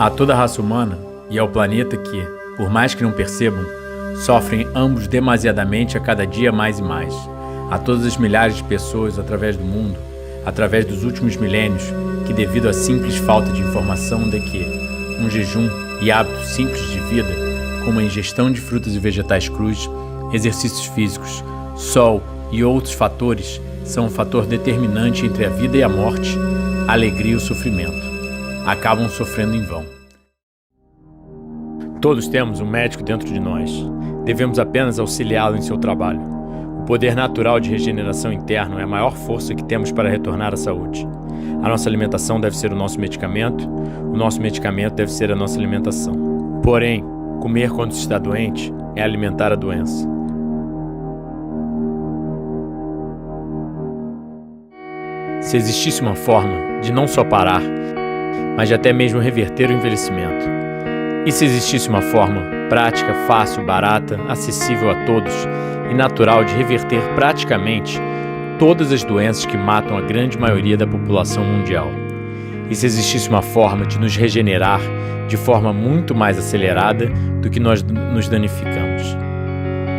A toda a raça humana e ao planeta que, por mais que não percebam, sofrem ambos demasiadamente a cada dia mais e mais. A todas as milhares de pessoas através do mundo, através dos últimos milênios, que devido à simples falta de informação de que um jejum e hábitos simples de vida, como a ingestão de frutas e vegetais crus, exercícios físicos, sol e outros fatores, são um fator determinante entre a vida e a morte, a alegria e o sofrimento. Acabam sofrendo em vão. Todos temos um médico dentro de nós. Devemos apenas auxiliá-lo em seu trabalho. O poder natural de regeneração interna é a maior força que temos para retornar à saúde. A nossa alimentação deve ser o nosso medicamento deve ser a nossa alimentação. Porém, comer quando se está doente é alimentar a doença. Se existisse uma forma de não só parar, mas de até mesmo reverter o envelhecimento, e se existisse uma forma prática, fácil, barata, acessível a todos e natural de reverter praticamente todas as doenças que matam a grande maioria da população mundial, e se existisse uma forma de nos regenerar de forma muito mais acelerada do que nós nos danificamos,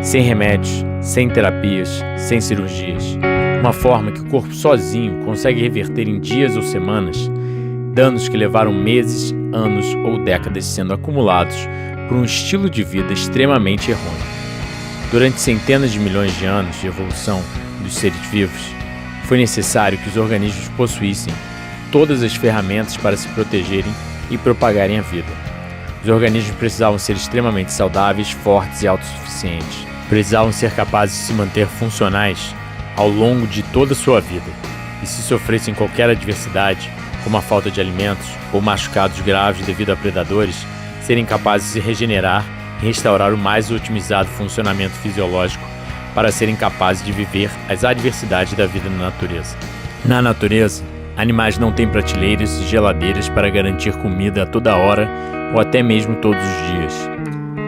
sem remédios, sem terapias, sem cirurgias, uma forma que o corpo sozinho consegue reverter em dias ou semanas danos que levaram meses, anos ou décadas sendo acumulados por um estilo de vida extremamente errôneo. Durante centenas de milhões de anos de evolução dos seres vivos, foi necessário que os organismos possuíssem todas as ferramentas para se protegerem e propagarem a vida. Os organismos precisavam ser extremamente saudáveis, fortes e autossuficientes. Precisavam ser capazes de se manter funcionais ao longo de toda a sua vida. E se sofressem qualquer adversidade, como a falta de alimentos ou machucados graves devido a predadores, serem capazes de se regenerar e restaurar o mais otimizado funcionamento fisiológico para serem capazes de viver as adversidades da vida na natureza. Na natureza, animais não têm prateleiras e geladeiras para garantir comida a toda hora ou até mesmo todos os dias.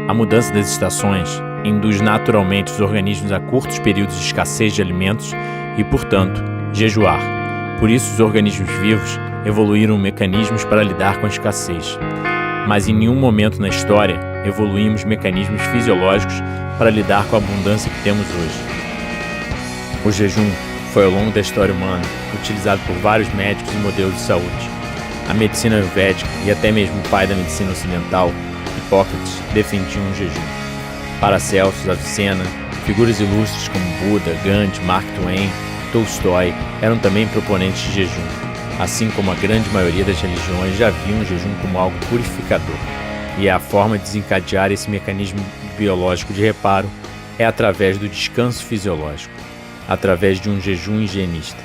A mudança das estações induz naturalmente os organismos a curtos períodos de escassez de alimentos e, portanto, jejuar. Por isso, os organismos vivos evoluíram mecanismos para lidar com a escassez. Mas em nenhum momento na história evoluímos mecanismos fisiológicos para lidar com a abundância que temos hoje. O jejum foi ao longo da história humana utilizado por vários médicos e modelos de saúde. A medicina ayurvédica e até mesmo o pai da medicina ocidental, Hipócrates, defendiam o jejum. Paracelsus, Avicena, figuras ilustres como Buda, Gandhi, Mark Twain, Tolstói eram também proponentes de jejum. Assim como a grande maioria das religiões já viam o jejum como algo purificador. E a forma de desencadear esse mecanismo biológico de reparo é através do descanso fisiológico, através de um jejum higienista.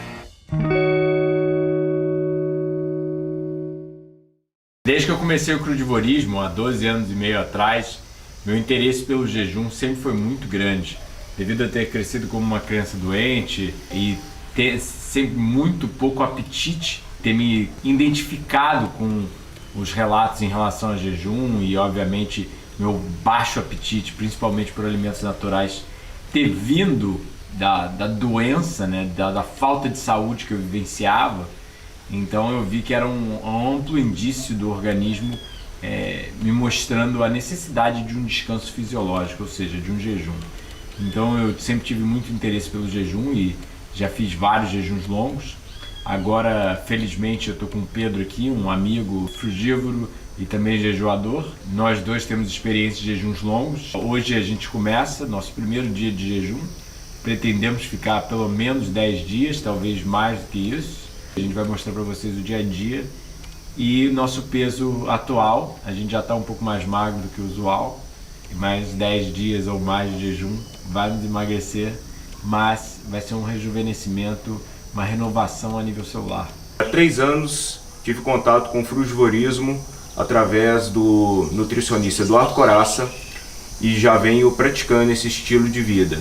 Desde que eu comecei o crudivorismo, há 12 anos e meio atrás, meu interesse pelo jejum sempre foi muito grande, devido a ter crescido como uma criança doente e ter sempre muito pouco apetite, ter me identificado com os relatos em relação ao jejum e, obviamente, meu baixo apetite, principalmente por alimentos naturais, ter vindo da doença, né, da falta de saúde que eu vivenciava. Então eu vi que era um amplo indício do organismo me mostrando a necessidade de um descanso fisiológico, ou seja, de um jejum. Então eu sempre tive muito interesse pelo jejum e já fiz vários jejuns longos. Agora, felizmente, eu estou com o Pedro aqui, um amigo frugívoro e também jejuador. Nós dois temos experiência de jejuns longos. Hoje a gente começa nosso primeiro dia de jejum. Pretendemos ficar pelo menos 10 dias, talvez mais do que isso. A gente vai mostrar para vocês o dia a dia. E nosso peso atual, a gente já está um pouco mais magro do que o usual. Mais 10 dias ou mais de jejum vai nos emagrecer, mas vai ser um rejuvenescimento, uma renovação a nível celular. Há 3 anos tive contato com o frugivorismo através do nutricionista Eduardo Coraça e já venho praticando esse estilo de vida.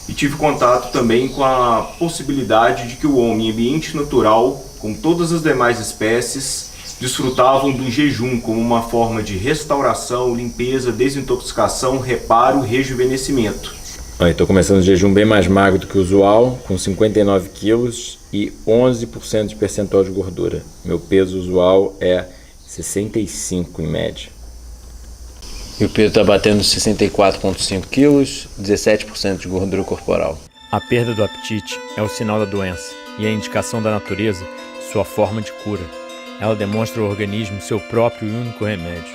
E tive contato também com a possibilidade de que o homem em ambiente natural, como todas as demais espécies, desfrutavam do jejum como uma forma de restauração, limpeza, desintoxicação, reparo e rejuvenescimento. Estou começando o jejum bem mais magro do que o usual, com 59 quilos e 11% de percentual de gordura. Meu peso usual é 65 em média. E o peso está batendo 64,5 quilos, 17% de gordura corporal. A perda do apetite é o sinal da doença e a indicação da natureza, sua forma de cura. Ela demonstra ao organismo seu próprio e único remédio.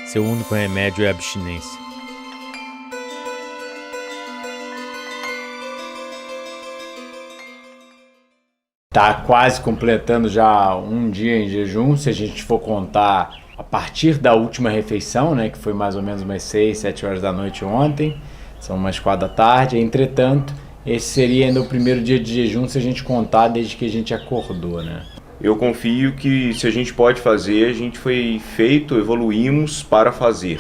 Seu único remédio é a abstinência. Está quase completando já um dia em jejum, se a gente for contar a partir da última refeição, né, que foi mais ou menos umas 6, 7 horas da noite ontem, são umas 4 da tarde. Entretanto, esse seria ainda o primeiro dia de jejum se a gente contar desde que a gente acordou, né? Eu confio que se a gente pode fazer, a gente foi feito, evoluímos para fazer.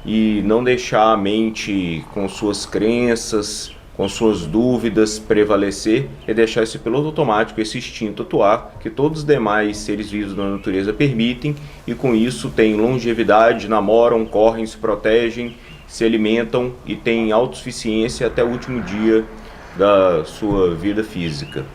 E não deixar a mente com suas crenças, com suas dúvidas prevalecer, e deixar esse piloto automático, esse instinto atuar, que todos os demais seres vivos da natureza permitem, e com isso têm longevidade, namoram, correm, se protegem, se alimentam e têm autossuficiência até o último dia da sua vida física.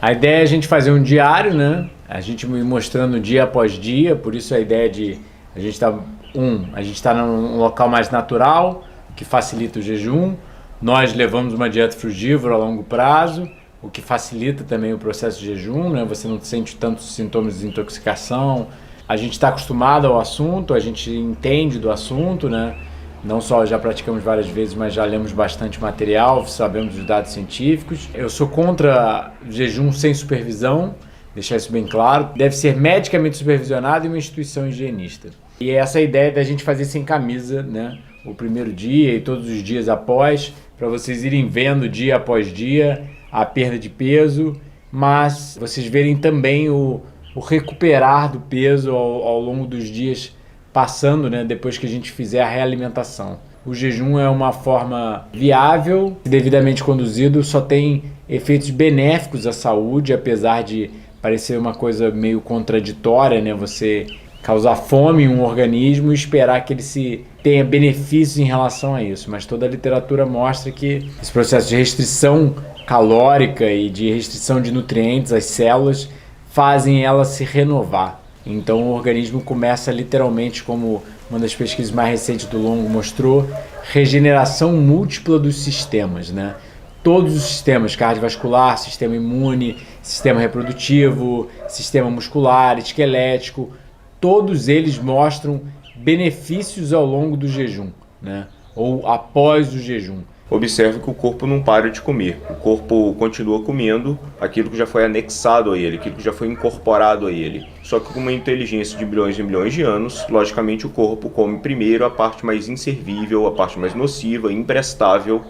A ideia é a gente fazer um diário, né? A gente mostrando dia após dia, por isso a ideia de a gente está num local mais natural, que facilita o jejum. Nós levamos uma dieta frugívora a longo prazo, o que facilita também o processo de jejum, né? Você não sente tantos sintomas de intoxicação. A gente está acostumado ao assunto, a gente entende do assunto, né? Não só já praticamos várias vezes, mas já lemos bastante material, sabemos dos dados científicos. Eu sou contra jejum sem supervisão, deixar isso bem claro. Deve ser medicamente supervisionado em uma instituição higienista. E essa ideia da gente fazer sem camisa, né? O primeiro dia e todos os dias após, para vocês irem vendo dia após dia a perda de peso, mas vocês verem também o recuperar do peso ao longo dos dias passando, né, depois que a gente fizer a realimentação. O jejum é uma forma viável, devidamente conduzido, só tem efeitos benéficos à saúde, apesar de parecer uma coisa meio contraditória, né, você causar fome em um organismo e esperar que ele tenha benefícios em relação a isso. Mas toda a literatura mostra que esse processo de restrição calórica e de restrição de nutrientes às células fazem ela se renovar. Então o organismo começa literalmente, como uma das pesquisas mais recentes do Longo mostrou, regeneração múltipla dos sistemas, né? Todos os sistemas, cardiovascular, sistema imune, sistema reprodutivo, sistema muscular, esquelético, todos eles mostram benefícios ao longo do jejum, né? Ou após o jejum. Observe que o corpo não para de comer. O corpo continua comendo aquilo que já foi anexado a ele, aquilo que já foi incorporado a ele. Só que com uma inteligência de bilhões e milhões de anos, logicamente o corpo come primeiro a parte mais inservível, a parte mais nociva, imprestável,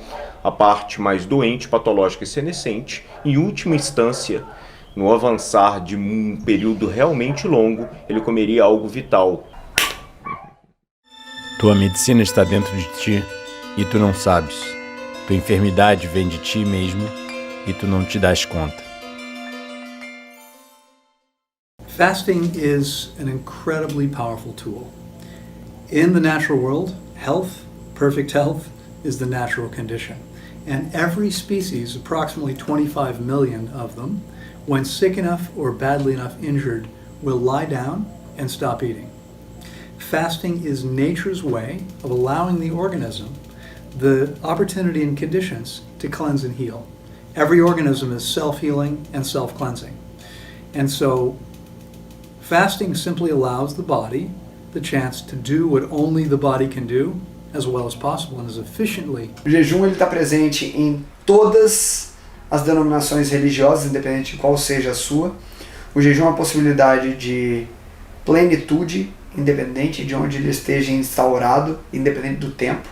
a parte mais doente, patológica e senescente. Em última instância, no avançar de um período realmente longo, ele comeria algo vital. Tua medicina está dentro de ti e tu não sabes. Tua enfermidade vem de ti mesmo e tu não te das conta. Fasting is an incredibly powerful tool. In the natural world, health, perfect health, is the natural condition. And every species, approximately 25 million of them, when sick enough or badly enough injured, will lie down and stop eating. Fasting is nature's way of allowing the organism the opportunity and conditions to cleanse and heal. Every organism is self-healing and self-cleansing. And so fasting simply allows the body the chance to do what only the body can do as well as possible and as efficiently. O jejum está presente em todas as denominações religiosas, independente de qual seja a sua. O jejum é uma possibilidade de plenitude, independente de onde ele esteja instaurado, independente do tempo.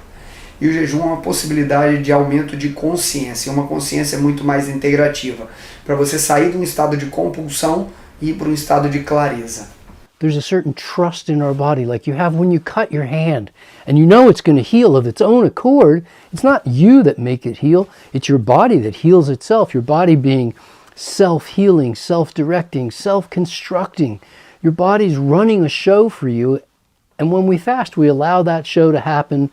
E o jejum é uma possibilidade de aumento de consciência, uma consciência muito mais integrativa, para você sair de um estado de compulsão e ir para um estado de clareza. There's a certain trust in our body, like you have when you cut your hand, and you know it's going to heal of its own accord. It's not you that make it heal, it's your body that heals itself, your body being self-healing, self-directing, self-constructing. Your body's running a show for you, and when we fast, we allow that show to happen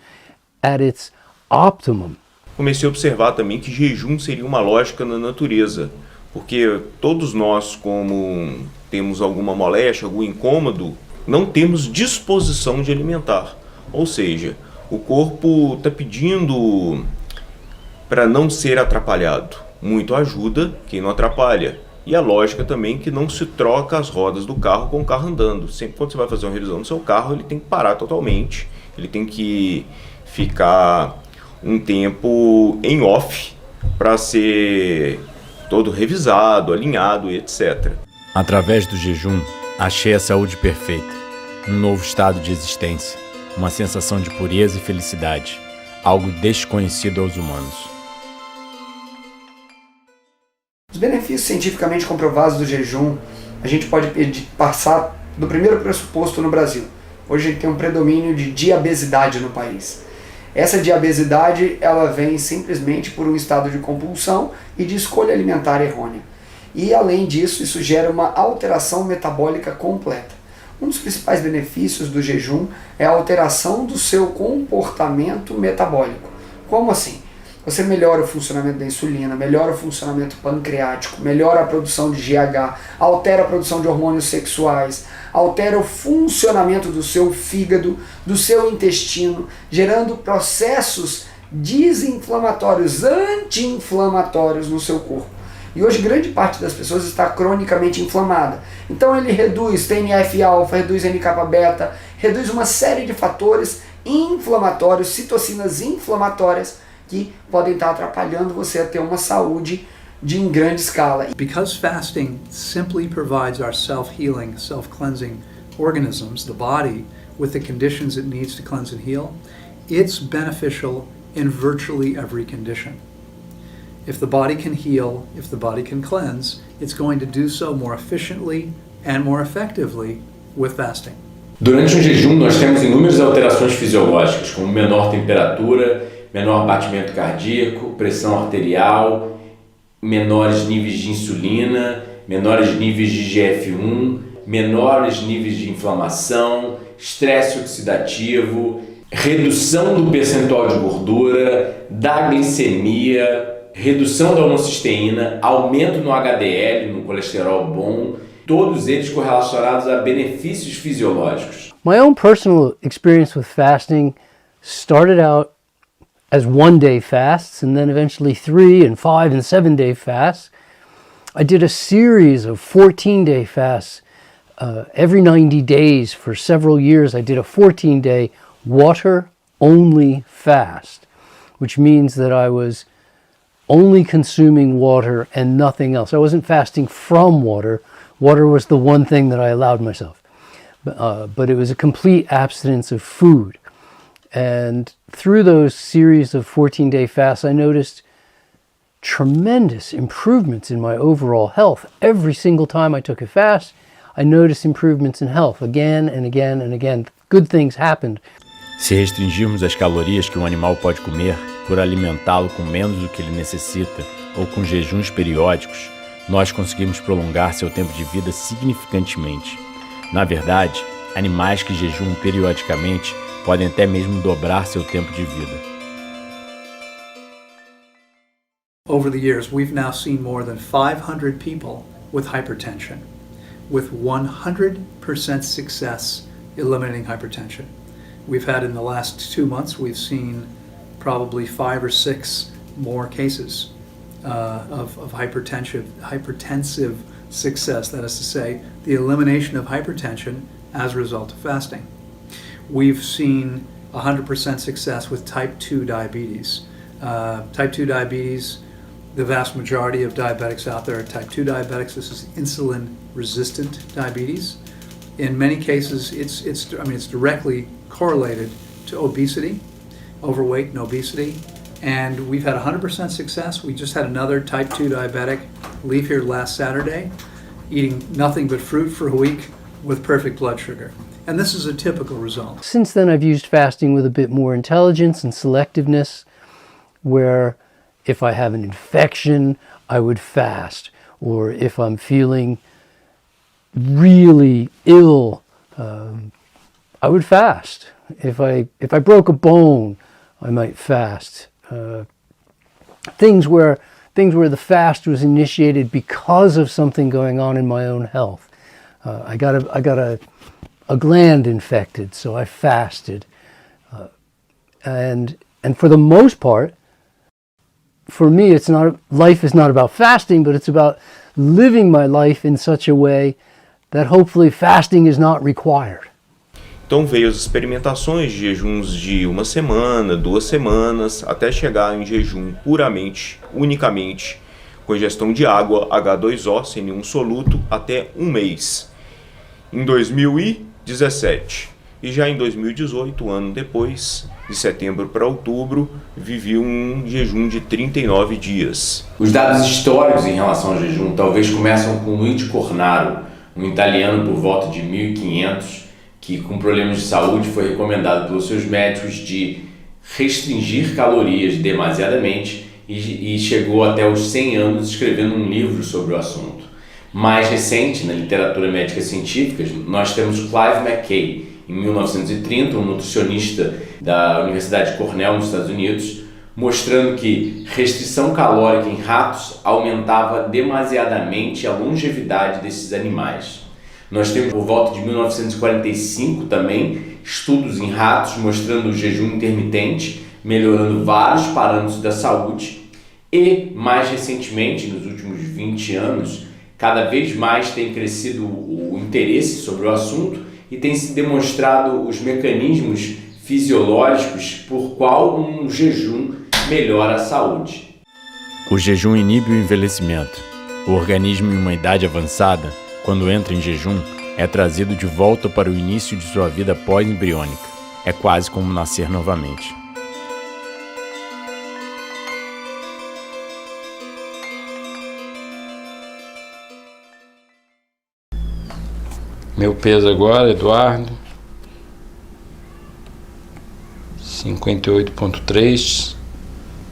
at its optimum. Comecei a observar também que jejum seria uma lógica na natureza, porque todos nós, como temos alguma moléstia, algum incômodo, não temos disposição de alimentar. Ou seja, o corpo está pedindo para não ser atrapalhado. Muito ajuda quem não atrapalha. E a lógica também que não se troca as rodas do carro com o carro andando. Sempre quando você vai fazer uma revisão no seu carro, ele tem que parar totalmente. Ele tem que ficar um tempo em off para ser todo revisado, alinhado e etc. Através do jejum, achei a saúde perfeita, um novo estado de existência, uma sensação de pureza e felicidade, algo desconhecido aos humanos. Os benefícios cientificamente comprovados do jejum, a gente pode passar do primeiro pressuposto no Brasil. Hoje a gente tem um predomínio de diabesidade no país. Essa diabesidade, ela vem simplesmente por um estado de compulsão e de escolha alimentar errônea. E além disso, isso gera uma alteração metabólica completa. Um dos principais benefícios do jejum é a alteração do seu comportamento metabólico. Como assim? Você melhora o funcionamento da insulina, melhora o funcionamento pancreático, melhora a produção de GH, altera a produção de hormônios sexuais, altera o funcionamento do seu fígado, do seu intestino, gerando processos desinflamatórios, anti-inflamatórios no seu corpo. E hoje grande parte das pessoas está cronicamente inflamada. Então ele reduz TNF-alfa, reduz NK-beta, reduz uma série de fatores inflamatórios, citocinas inflamatórias, que podem estar atrapalhando você a ter uma saúde em grande escala. Because fasting simply provides our self-healing, self-cleansing organisms, the body, with the conditions it needs to cleanse and heal, it's beneficial in virtually every condition. If the body can heal, if the body can cleanse, it's going to do so more efficiently and more effectively with fasting. Durante o jejum, nós temos inúmeras alterações fisiológicas, como menor temperatura, menor batimento cardíaco, pressão arterial, menores níveis de insulina, menores níveis de IGF-1, menores níveis de inflamação, estresse oxidativo, redução do percentual de gordura, da glicemia, redução da homocisteína, aumento no HDL, no colesterol bom, todos eles correlacionados a benefícios fisiológicos. My own personal experience with fasting started out as 1-day fasts and then eventually 3 and 5 and 7-day fasts. I did a series of 14-day fasts every 90 days for several years. I did a 14-day water-only fast, which means that I was only consuming water and nothing else. I wasn't fasting from water. Water was the one thing that I allowed myself. But it was a complete abstinence of food. And through those series of 14-day fasts, I noticed tremendous improvements in my overall health. Every single time I took a fast, I noticed improvements in health again and again and again. Good things happened. Se restringirmos as calorias que um animal pode comer por alimentá-lo com menos do que ele necessita ou com jejuns periódicos, nós conseguimos prolongar seu tempo de vida significantemente. Na verdade, animais que jejuam periodicamente podem até mesmo dobrar seu tempo de vida. Over the years, we've now seen more than 500 people with hypertension, with 100% success eliminating hypertension. We've had in the last 2 months, we've seen probably 5 or 6 more cases of hypertensive success. That is to say, the elimination of hypertension as a result of fasting. We've seen 100% success with type 2 diabetes. Type 2 diabetes, the vast majority of diabetics out there are type 2 diabetics. This is insulin-resistant diabetes. In many cases, it's directly correlated to obesity, overweight and obesity. And we've had 100% success. We just had another type 2 diabetic leave here last Saturday, eating nothing but fruit for a week with perfect blood sugar. And this is a typical result. Since then, I've used fasting with a bit more intelligence and selectiveness, where if I have an infection, I would fast. Or if I'm feeling really ill, I would fast. If I broke a bone, I might fast. Things where the fast was initiated because of something going on in my own health. I got a gland infected, so I fasted. And for the most part, for me, life is not about fasting, but it's about living my life in such a way that hopefully fasting is not required. Então veio as experimentações de jejuns de 1 semana, 2 semanas, até chegar em jejum puramente, unicamente, com ingestão de água, H2O, sem nenhum soluto, até 1 mês. Em 2017. E já em 2018, um ano depois, de setembro para outubro, vivi um jejum de 39 dias. Os dados históricos em relação ao jejum talvez começam com Luigi Cornaro, um italiano por volta de 1500, que com problemas de saúde foi recomendado pelos seus médicos de restringir calorias demasiadamente e chegou até os 100 anos escrevendo um livro sobre o assunto. Mais recente, na literatura médica científica, nós temos Clive McKay, em 1930, um nutricionista da Universidade de Cornell, nos Estados Unidos, mostrando que restrição calórica em ratos aumentava demasiadamente a longevidade desses animais. Nós temos, por volta de 1945, também, estudos em ratos mostrando o jejum intermitente, melhorando vários parâmetros da saúde. E, mais recentemente, nos últimos 20 anos, cada vez mais tem crescido o interesse sobre o assunto e tem se demonstrado os mecanismos fisiológicos por qual um jejum melhora a saúde. O jejum inibe o envelhecimento. O organismo em uma idade avançada, quando entra em jejum, é trazido de volta para o início de sua vida pós-embriônica. É quase como nascer novamente. Meu peso agora, Eduardo, 58,3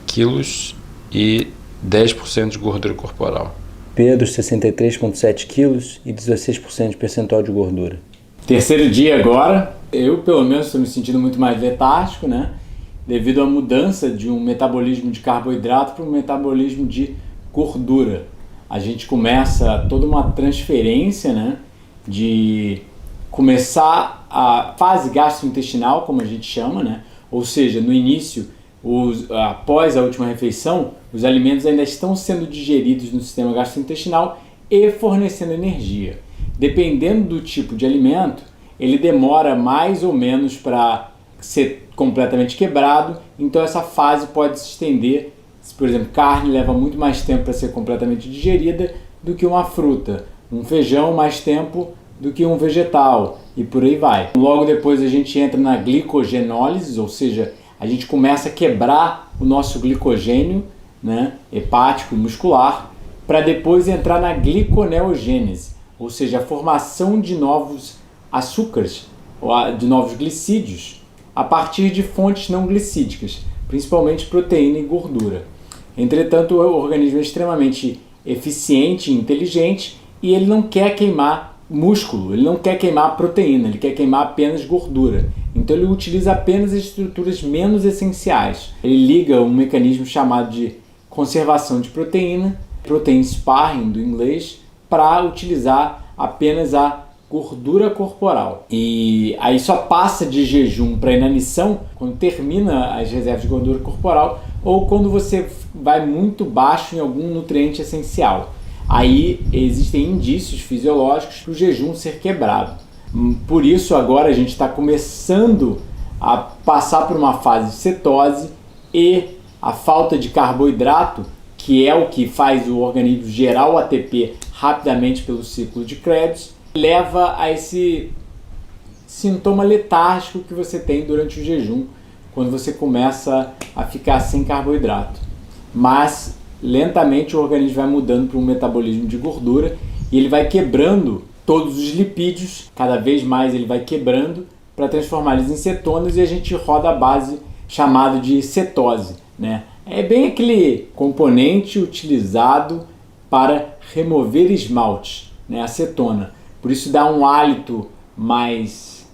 quilos e 10% de gordura corporal. Pedro, 63,7 quilos e 16% de percentual de gordura. Terceiro dia agora, eu pelo menos estou me sentindo muito mais letárgico, né? Devido à mudança de um metabolismo de carboidrato para um metabolismo de gordura. A gente começa toda uma transferência, né? De começar a fase gastrointestinal, como a gente chama, né? Ou seja, no início, após a última refeição, os alimentos ainda estão sendo digeridos no sistema gastrointestinal e fornecendo energia. Dependendo do tipo de alimento, ele demora mais ou menos para ser completamente quebrado, então essa fase pode se estender. Por exemplo, carne leva muito mais tempo para ser completamente digerida do que uma fruta. Um feijão mais tempo do que um vegetal e por aí vai. Logo depois a gente entra na glicogenólise, ou seja, a gente começa a quebrar o nosso glicogênio, né, hepático e muscular, para depois entrar na gliconeogênese, ou seja, a formação de novos açúcares, de novos glicídios, a partir de fontes não glicídicas, principalmente proteína e gordura. Entretanto, o organismo é extremamente eficiente e inteligente e ele não quer queimar músculo, ele não quer queimar proteína, ele quer queimar apenas gordura. Então ele utiliza apenas as estruturas menos essenciais. Ele liga um mecanismo chamado de conservação de proteína, protein sparring do inglês, para utilizar apenas a gordura corporal. E aí só passa de jejum para inanição quando termina as reservas de gordura corporal ou quando você vai muito baixo em algum nutriente essencial. Aí existem indícios fisiológicos para o jejum ser quebrado. Por isso agora a gente está começando a passar por uma fase de cetose e a falta de carboidrato, que é o que faz o organismo gerar o ATP rapidamente pelo ciclo de Krebs, leva a esse sintoma letárgico que você tem durante o jejum, quando você começa a ficar sem carboidrato. Mas lentamente o organismo vai mudando para um metabolismo de gordura e ele vai quebrando todos os lipídios, cada vez mais ele vai quebrando para transformar eles em cetonas e a gente roda a base chamada de cetose, né? É bem aquele componente utilizado para remover esmalte, né? A cetona. Por isso dá um hálito mais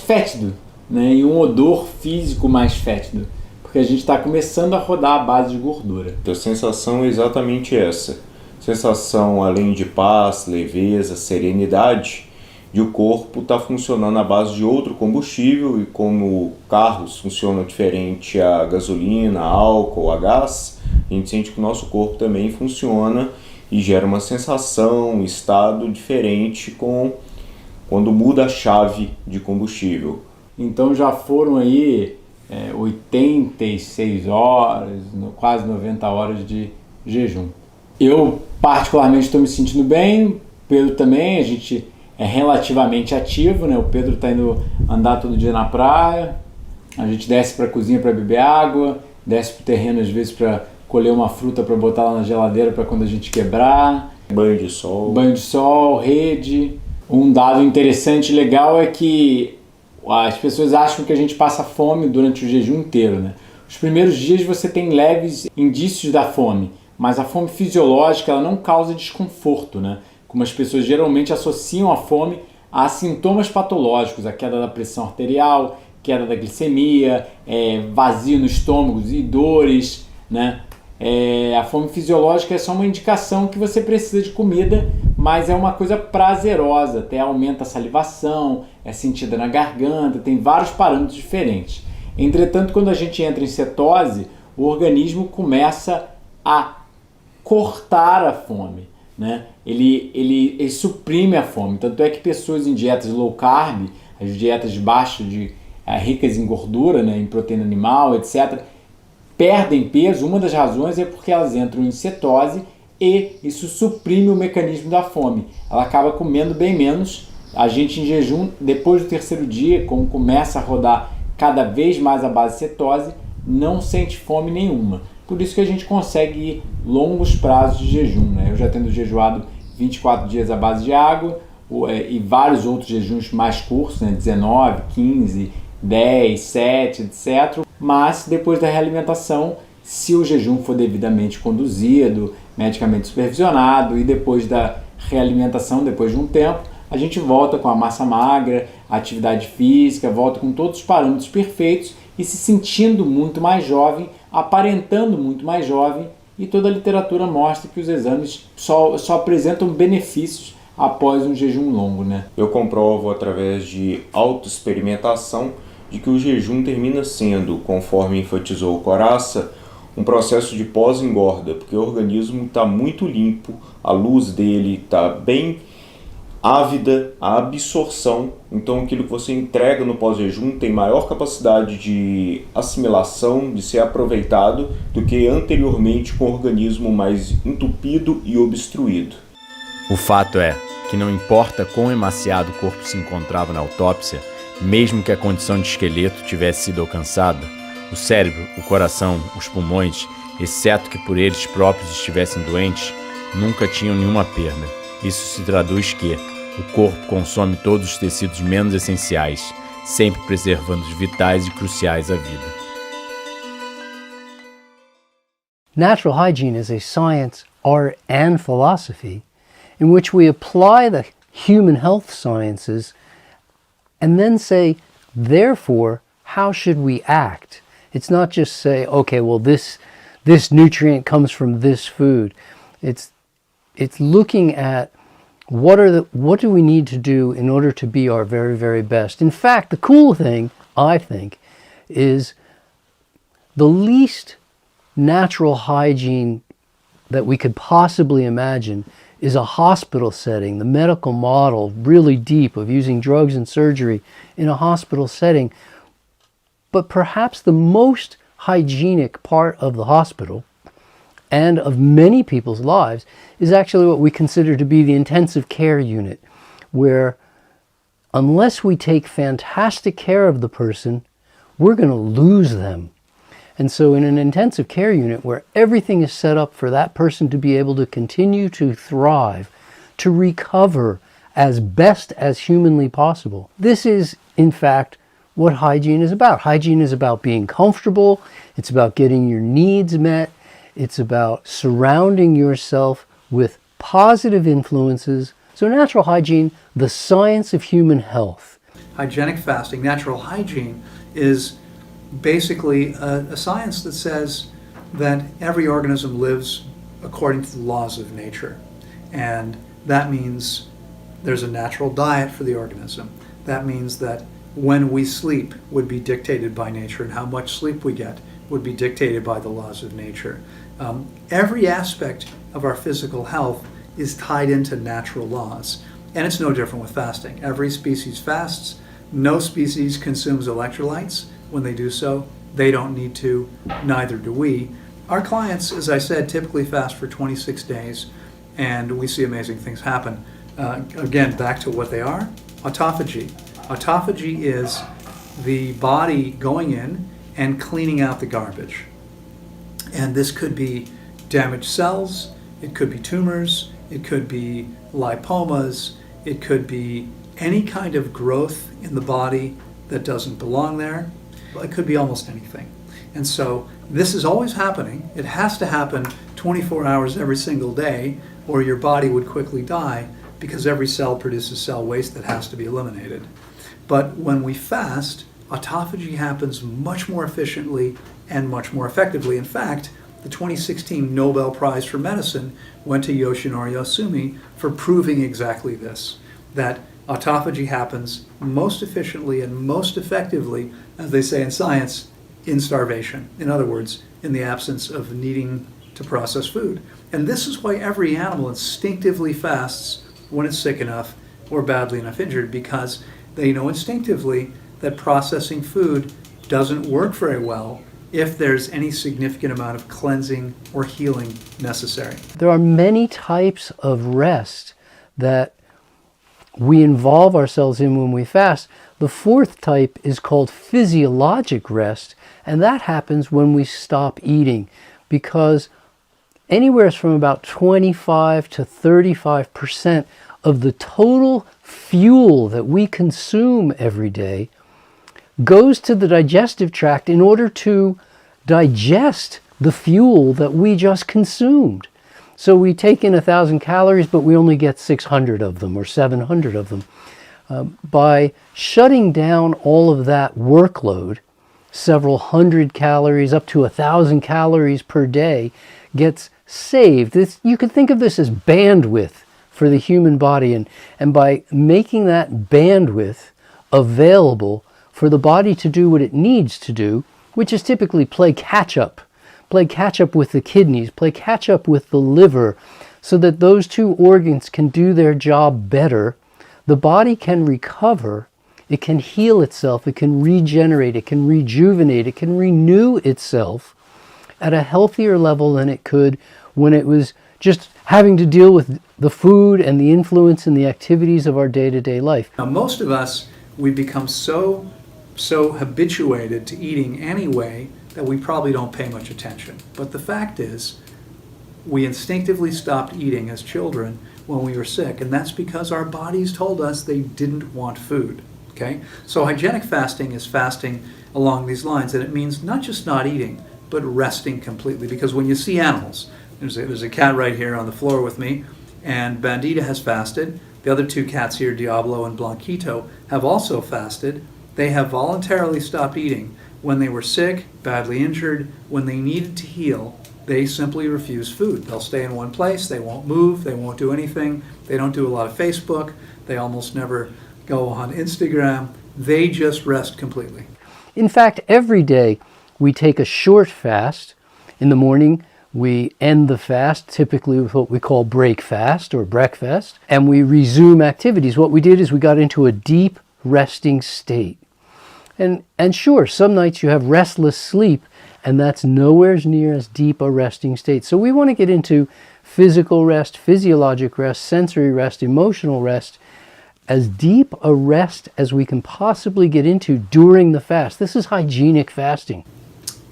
fétido, né? E um odor físico mais fétido, porque a gente está começando a rodar a base de gordura. A sensação é exatamente essa. Sensação, além de paz, leveza, serenidade, de o corpo estar funcionando à base de outro combustível, e como carros funcionam diferente a gasolina, a álcool, a gás, a gente sente que o nosso corpo também funciona e gera uma sensação, um estado diferente quando muda a chave de combustível. Então já foram aí 86 horas, quase 90 horas de jejum. Eu particularmente estou me sentindo bem, Pedro também, a gente é relativamente ativo, né? O Pedro está indo andar todo dia na praia, a gente desce para a cozinha para beber água, desce para o terreno às vezes para colher uma fruta para botar lá na geladeira para quando a gente quebrar. Banho de sol, rede. Um dado interessante e legal é que as pessoas acham que a gente passa fome durante o jejum inteiro, né? Os primeiros dias você tem leves indícios da fome, mas a fome fisiológica ela não causa desconforto, né? Como as pessoas geralmente associam a fome a sintomas patológicos, a queda da pressão arterial, queda da glicemia, vazio no estômago e dores, né? A fome fisiológica é só uma indicação que você precisa de comida, mas é uma coisa prazerosa, até aumenta a salivação, é sentida na garganta, tem vários parâmetros diferentes. Entretanto, quando a gente entra em cetose, o organismo começa a cortar a fome, né? Ele suprime a fome, tanto é que pessoas em dietas low carb, as dietas ricas em gordura, né, em proteína animal, etc., perdem peso. Uma das razões é porque elas entram em cetose e isso suprime o mecanismo da fome. Ela acaba comendo bem menos. A gente em jejum, depois do terceiro dia, como começa a rodar cada vez mais a base cetose, não sente fome nenhuma. Por isso que a gente consegue ir longos prazos de jejum, né? Eu já tendo jejuado 24 dias à base de água e vários outros jejuns mais curtos, né? 19, 15, 10, 7, etc. Mas depois da realimentação, se o jejum for devidamente conduzido, medicamente supervisionado, e depois da realimentação, depois de um tempo, a gente volta com a massa magra, a atividade física, volta com todos os parâmetros perfeitos e se sentindo muito mais jovem, aparentando muito mais jovem, e toda a literatura mostra que os exames só apresentam benefícios após um jejum longo, né? Eu comprovo através de autoexperimentação de que o jejum termina sendo, conforme enfatizou o Corazza, um processo de pós-engorda, porque o organismo está muito limpo, a luz dele está bem ávida, a absorção, então aquilo que você entrega no pós-jejum tem maior capacidade de assimilação, de ser aproveitado, do que anteriormente com o organismo mais entupido e obstruído. O fato é que não importa quão emaciado o corpo se encontrava na autópsia, mesmo que a condição de esqueleto tivesse sido alcançada, o cérebro, o coração, os pulmões, exceto que por eles próprios estivessem doentes, nunca tinham nenhuma perda. Isso se traduz que o corpo consome todos os tecidos menos essenciais, sempre preservando os vitais e cruciais à vida. Natural hygiene is a science, art, and philosophy in which we apply the human health sciences and then say, therefore, how should we act? It's not just say, okay, well, this nutrient comes from this food. It's looking at what do we need to do in order to be our very, very best. In fact, the cool thing, I think, is the least natural hygiene that we could possibly imagine is a hospital setting, the medical model, really deep, of using drugs and surgery in a hospital setting. But perhaps the most hygienic part of the hospital and of many people's lives is actually what we consider to be the intensive care unit, where unless we take fantastic care of the person, we're going to lose them. And so in an intensive care unit where everything is set up for that person to be able to continue to thrive, to recover as best as humanly possible, this is, in fact, what hygiene is about. Hygiene is about being comfortable. It's about getting your needs met. It's about surrounding yourself with positive influences. So natural hygiene, the science of human health. Hygienic fasting, natural hygiene, is basically a science that says that every organism lives according to the laws of nature. And that means there's a natural diet for the organism. That means that when we sleep would be dictated by nature, and how much sleep we get would be dictated by the laws of nature. Every aspect of our physical health is tied into natural laws, and it's no different with fasting. Every species fasts. No species consumes electrolytes. When they do so, they don't need to, neither do we. Our clients, as I said, typically fast for 26 days, and we see amazing things happen. Again, back to what they are, autophagy. Autophagy is the body going in and cleaning out the garbage. And this could be damaged cells, it could be tumors, it could be lipomas, it could be any kind of growth in the body that doesn't belong there. It could be almost anything. And so this is always happening. It has to happen 24 hours every single day, or your body would quickly die, because every cell produces cell waste that has to be eliminated. But when we fast, autophagy happens much more efficiently and much more effectively. In fact, the 2016 Nobel Prize for Medicine went to Yoshinori Ohsumi for proving exactly this, that autophagy happens most efficiently and most effectively, as they say in science, in starvation. In other words, in the absence of needing to process food. And this is why every animal instinctively fasts when it's sick enough or badly enough injured, because they know instinctively that processing food doesn't work very well if there's any significant amount of cleansing or healing necessary. There are many types of rest that we involve ourselves in when we fast. The fourth type is called physiologic rest, and that happens when we stop eating, because anywhere from about 25 to 35% of the total fuel that we consume every day goes to the digestive tract in order to digest the fuel that we just consumed. So we take in 1,000 calories, but we only get 600 of them or 700 of them. By shutting down all of that workload, several hundred calories, up to 1,000 calories per day gets saved. You can think of this as bandwidth for the human body, and by making that bandwidth available for the body to do what it needs to do, which is typically play catch up with the kidneys, play catch up with the liver, so that those two organs can do their job better, the body can recover, it can heal itself, it can regenerate, it can rejuvenate, it can renew itself at a healthier level than it could when it was just having to deal with the food and the influence and the activities of our day-to-day life. Now, most of us, we become so habituated to eating anyway that we probably don't pay much attention. But the fact is, we instinctively stopped eating as children when we were sick, and that's because our bodies told us they didn't want food. Okay? So hygienic fasting is fasting along these lines, and it means not just not eating, but resting completely. Because when you see animals, there's a cat right here on the floor with me, and Bandita has fasted. The other two cats here, Diablo and Blanquito, have also fasted. They have voluntarily stopped eating. When they were sick, badly injured, when they needed to heal, they simply refuse food. They'll stay in one place, they won't move, they won't do anything, they don't do a lot of Facebook, they almost never go on Instagram, they just rest completely. In fact, every day we take a short fast. In the morning, we end the fast typically with what we call break fast or breakfast, and we resume activities. What we did is we got into a deep resting state. And sure, some nights you have restless sleep, and that's nowhere near as deep a resting state. So we want to get into physical rest, physiologic rest, sensory rest, emotional rest, as deep a rest as we can possibly get into during the fast. This is hygienic fasting.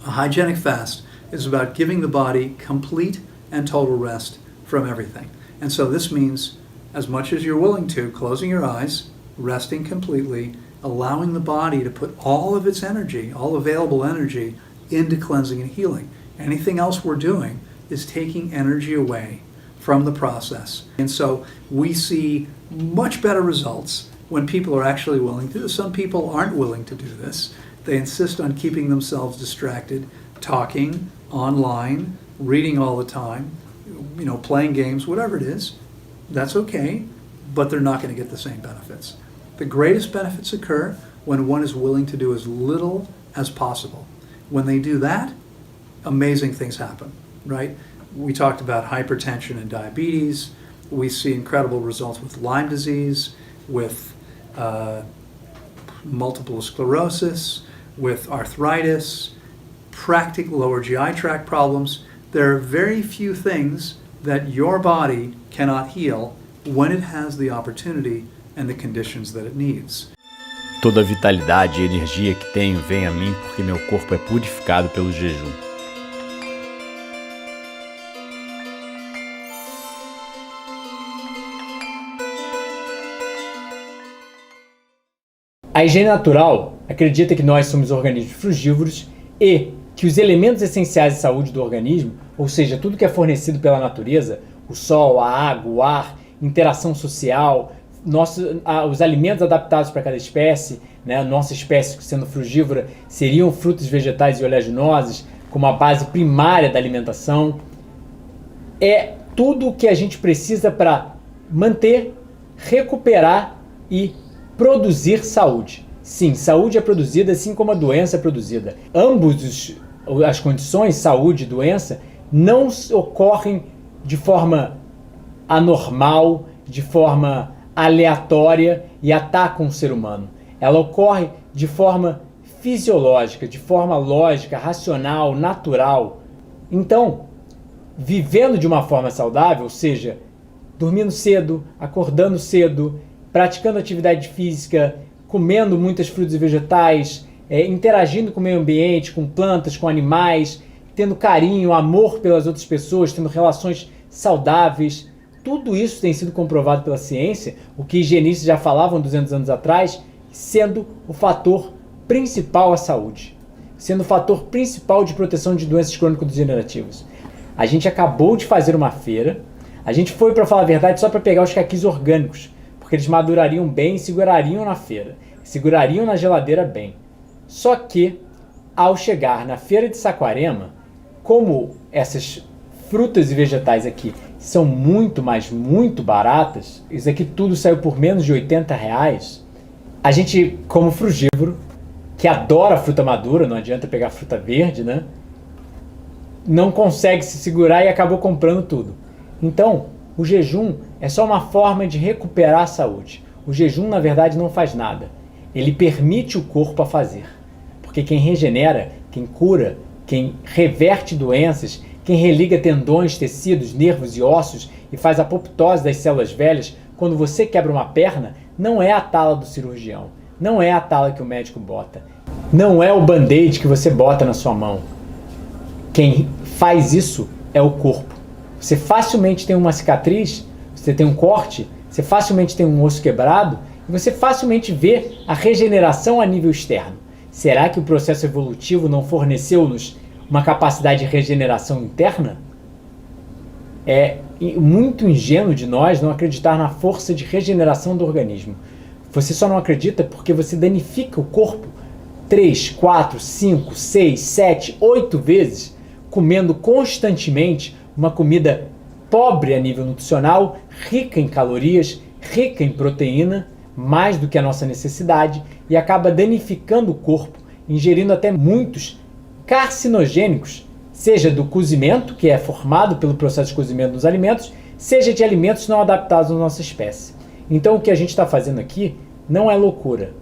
A hygienic fast is about giving the body complete and total rest from everything. And so this means, as much as you're willing to, closing your eyes, resting completely, allowing the body to put all of its energy, all available energy, into cleansing and healing. Anything else we're doing is taking energy away from the process. And so we see much better results when people are actually willing to do this. Some people aren't willing to do this. They insist on keeping themselves distracted, talking, online, reading all the time, playing games, whatever it is. That's okay. but they're not going to get the same benefits. The greatest benefits occur when one is willing to do as little as possible. When they do that, amazing things happen, right? We talked about hypertension and diabetes. We see incredible results with Lyme disease, with multiple sclerosis, with arthritis, practical lower GI tract problems. There are very few things that your body cannot heal when it has the opportunity and the conditions that it needs. Toda a vitalidade e energia que tenho vem a mim porque meu corpo é purificado pelo jejum. A higiene natural acredita que nós somos organismos frugívoros e que os elementos essenciais de saúde do organismo, ou seja, tudo que é fornecido pela natureza, o sol, a água, o ar, interação social, os alimentos adaptados para cada espécie, né? Nossa espécie sendo frugívora, seriam frutos, vegetais e oleaginosas como a base primária da alimentação. É tudo o que a gente precisa para manter, recuperar e produzir saúde. Sim, saúde é produzida assim como a doença é produzida. Ambos as condições, saúde e doença, não ocorrem de forma anormal, de forma aleatória e atacam o ser humano. Ela ocorre de forma fisiológica, de forma lógica, racional, natural. Então, vivendo de uma forma saudável, ou seja, dormindo cedo, acordando cedo, praticando atividade física, comendo muitas frutas e vegetais, interagindo com o meio ambiente, com plantas, com animais, tendo carinho, amor pelas outras pessoas, tendo relações saudáveis. Tudo isso tem sido comprovado pela ciência, o que higienistas já falavam 200 anos atrás, sendo o fator principal à saúde, sendo o fator principal de proteção de doenças crônico-degenerativas. A gente acabou de fazer uma feira, a gente foi, para falar a verdade, só para pegar os caquis orgânicos, porque eles madurariam bem e segurariam na feira, segurariam na geladeira bem. Só que, ao chegar na feira de Saquarema, como essas frutas e vegetais aqui são muito, mas muito baratas, isso aqui tudo saiu por menos de R$80, a gente, como frugívoro, que adora fruta madura, não adianta pegar fruta verde, né? Não consegue se segurar e acabou comprando tudo. Então, o jejum é só uma forma de recuperar a saúde. O jejum, na verdade, não faz nada. Ele permite o corpo a fazer. Porque quem regenera, quem cura, quem reverte doenças, quem religa tendões, tecidos, nervos e ossos e faz a apoptose das células velhas, quando você quebra uma perna, não é a tala do cirurgião, não é a tala que o médico bota, não é o band-aid que você bota na sua mão. Quem faz isso é o corpo. Você facilmente tem uma cicatriz, você tem um corte, você facilmente tem um osso quebrado e você facilmente vê a regeneração a nível externo. Será que o processo evolutivo não forneceu-nos uma capacidade de regeneração interna? É muito ingênuo de nós não acreditar na força de regeneração do organismo. Você só não acredita porque você danifica o corpo 3, 4, 5, 6, 7, 8 vezes, comendo constantemente uma comida pobre a nível nutricional, rica em calorias, rica em proteína, mais do que a nossa necessidade, e acaba danificando o corpo, ingerindo até muitos carcinogênicos, seja do cozimento, que é formado pelo processo de cozimento dos alimentos, seja de alimentos não adaptados à nossa espécie. Então o que a gente está fazendo aqui não é loucura.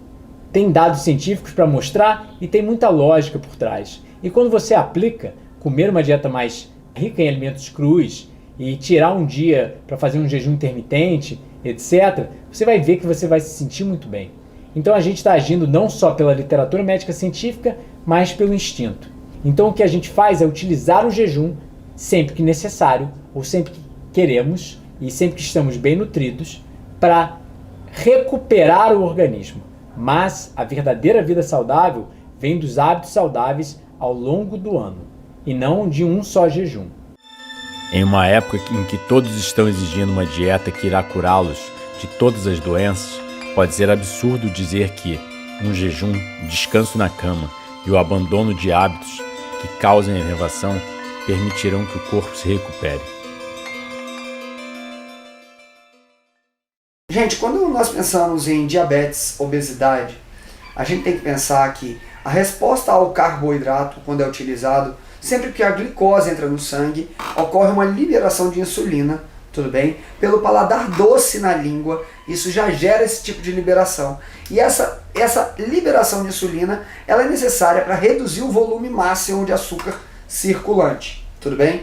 Tem dados científicos para mostrar e tem muita lógica por trás. E quando você aplica comer uma dieta mais rica em alimentos crus e tirar um dia para fazer um jejum intermitente, etc., você vai ver que você vai se sentir muito bem. Então a gente está agindo não só pela literatura médica científica, mas pelo instinto. Então o que a gente faz é utilizar o jejum sempre que necessário, ou sempre que queremos, e sempre que estamos bem nutridos, para recuperar o organismo. Mas a verdadeira vida saudável vem dos hábitos saudáveis ao longo do ano, e não de um só jejum. Em uma época em que todos estão exigindo uma dieta que irá curá-los de todas as doenças, pode ser absurdo dizer que um jejum, descanso na cama e o abandono de hábitos que causem enervação permitirão que o corpo se recupere. Gente, quando nós pensamos em diabetes, obesidade, a gente tem que pensar que a resposta ao carboidrato, quando é utilizado, sempre que a glicose entra no sangue, ocorre uma liberação de insulina, tudo bem? Pelo paladar doce na língua, isso já gera esse tipo de liberação. E essa liberação de insulina, ela é necessária para reduzir o volume máximo de açúcar circulante, tudo bem?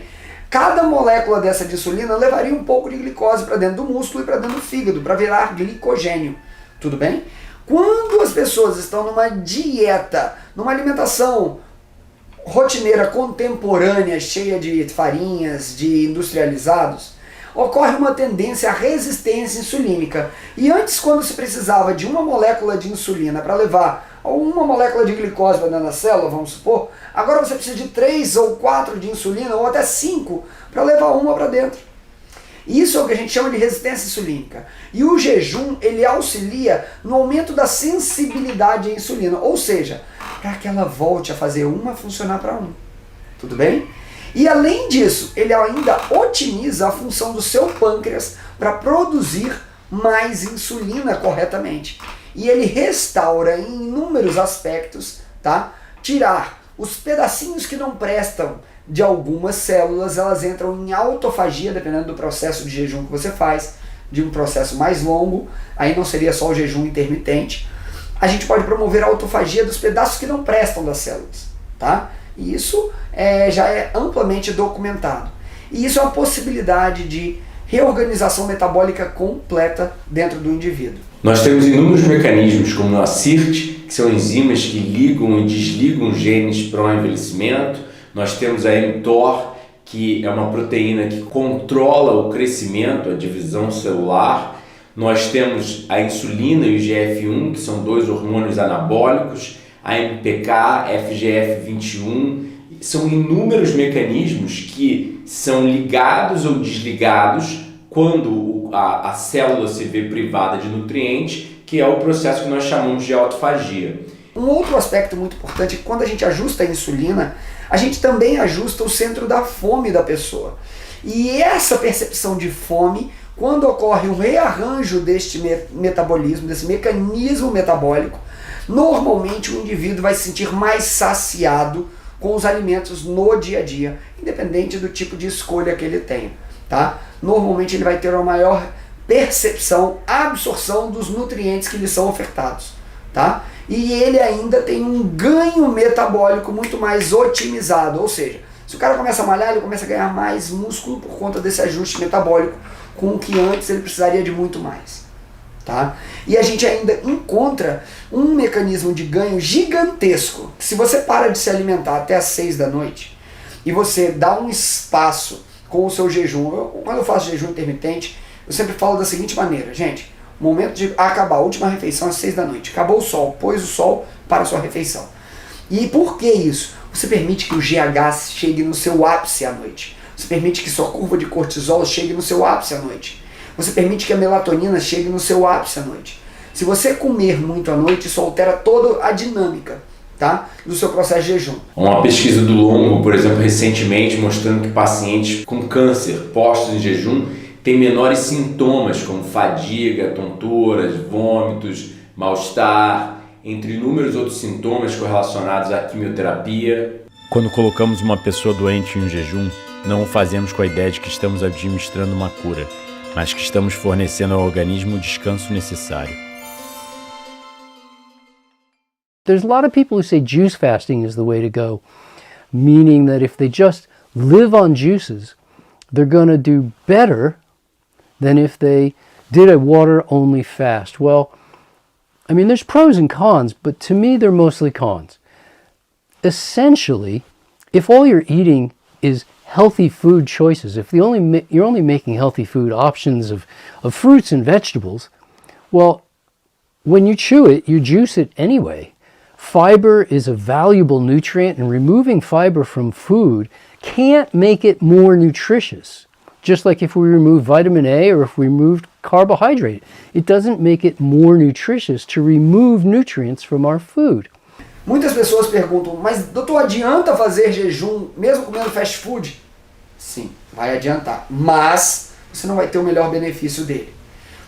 Cada molécula dessa de insulina levaria um pouco de glicose para dentro do músculo e para dentro do fígado, para virar glicogênio, tudo bem? Quando as pessoas estão numa dieta, numa alimentação rotineira contemporânea, cheia de farinhas, de industrializados, ocorre uma tendência à resistência insulínica. E antes, quando se precisava de uma molécula de insulina para levar uma molécula de glicose para dentro da célula, vamos supor, agora você precisa de 3 ou 4 de insulina, ou até 5, para levar uma para dentro. Isso é o que a gente chama de resistência insulínica. E o jejum, ele auxilia no aumento da sensibilidade à insulina, ou seja, para que ela volte a fazer uma funcionar para um. Tudo bem? E além disso, ele ainda otimiza a função do seu pâncreas para produzir mais insulina corretamente. E ele restaura em inúmeros aspectos, tá? Tirar os pedacinhos que não prestam de algumas células, elas entram em autofagia, dependendo do processo de jejum que você faz, de um processo mais longo, aí não seria só o jejum intermitente. A gente pode promover a autofagia dos pedaços que não prestam das células, tá? E isso já é amplamente documentado. E isso é uma possibilidade de reorganização metabólica completa dentro do indivíduo. Nós temos inúmeros mecanismos, como a SIRT, que são enzimas que ligam e desligam genes para o envelhecimento. Nós temos a mTOR, que é uma proteína que controla o crescimento, a divisão celular. Nós temos a insulina e o GF1, que são 2 hormônios anabólicos. A MPK, FGF21, são inúmeros mecanismos que são ligados ou desligados quando a célula se vê privada de nutrientes, que é o processo que nós chamamos de autofagia. Um outro aspecto muito importante é que quando a gente ajusta a insulina, a gente também ajusta o centro da fome da pessoa. E essa percepção de fome, quando ocorre um rearranjo deste metabolismo, desse mecanismo metabólico, normalmente o indivíduo vai se sentir mais saciado com os alimentos no dia a dia, independente do tipo de escolha que ele tenha, tá? Normalmente ele vai ter uma maior percepção, absorção dos nutrientes que lhe são ofertados, tá? E ele ainda tem um ganho metabólico muito mais otimizado, ou seja, se o cara começa a malhar, ele começa a ganhar mais músculo por conta desse ajuste metabólico, com o que antes ele precisaria de muito mais. Tá? E a gente ainda encontra um mecanismo de ganho gigantesco. Se você para de se alimentar até as 6 da noite e você dá um espaço com o seu jejum, quando eu faço jejum intermitente, eu sempre falo da seguinte maneira: gente, o momento de acabar a última refeição às 6 da noite, acabou o sol, pôs o sol para a sua refeição. E por que isso? Você permite que o GH chegue no seu ápice à noite. Você permite que sua curva de cortisol chegue no seu ápice à noite. Você permite que a melatonina chegue no seu ápice à noite. Se você comer muito à noite, isso altera toda a dinâmica, tá, do seu processo de jejum. Uma pesquisa do Longo, por exemplo, recentemente, mostrando que pacientes com câncer postos em jejum têm menores sintomas, como fadiga, tonturas, vômitos, mal-estar, entre inúmeros outros sintomas correlacionados à quimioterapia. Quando colocamos uma pessoa doente em um jejum, não o fazemos com a ideia de que estamos administrando uma cura, mas que estamos fornecendo ao organismo o descanso necessário. There's a lot of people who say juice fasting is the way to go, meaning that if they just live on juices, they're going to do better than if they did a water-only fast. Well, I mean, there's pros and cons, but to me, they're mostly cons. Essentially, if all you're eating is healthy food choices, if you're only making healthy food options of fruits and vegetables, well, when you chew it, you juice it anyway. Fiber is a valuable nutrient, and removing fiber from food can't make it more nutritious. Just like if we remove vitamin A or if we removed carbohydrate, it doesn't make it more nutritious to remove nutrients from our food. Muitas pessoas perguntam, mas doutor, adianta fazer jejum mesmo comendo fast food? Sim, vai adiantar, mas você não vai ter o melhor benefício dele.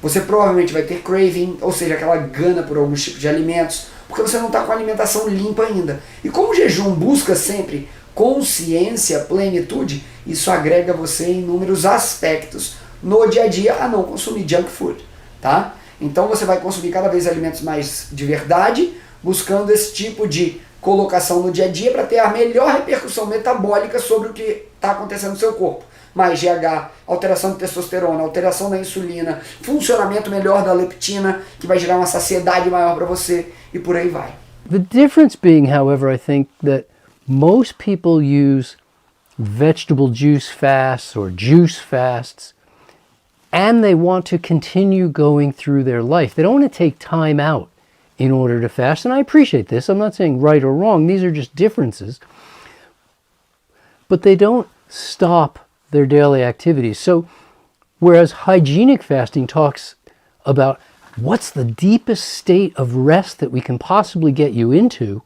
Você provavelmente vai ter craving, ou seja, aquela gana por alguns tipos de alimentos, porque você não está com a alimentação limpa ainda. E como o jejum busca sempre consciência, plenitude, isso agrega você em inúmeros aspectos no dia a dia a não consumir junk food, tá? Então você vai consumir cada vez alimentos mais de verdade, buscando esse tipo de colocação no dia a dia para ter a melhor repercussão metabólica sobre o que está acontecendo no seu corpo. Mais GH, alteração de testosterona, alteração da insulina, funcionamento melhor da leptina, que vai gerar uma saciedade maior para você, e por aí vai. The difference being, however, I think that most people use vegetable juice fasts or juice fasts, and they want to continue going through their life. They don't want to take time out in order to fast, and I appreciate this. I'm not saying right or wrong. These are just differences. But they don't stop their daily activities. So, whereas hygienic fasting talks about what's the deepest state of rest that we can possibly get you into,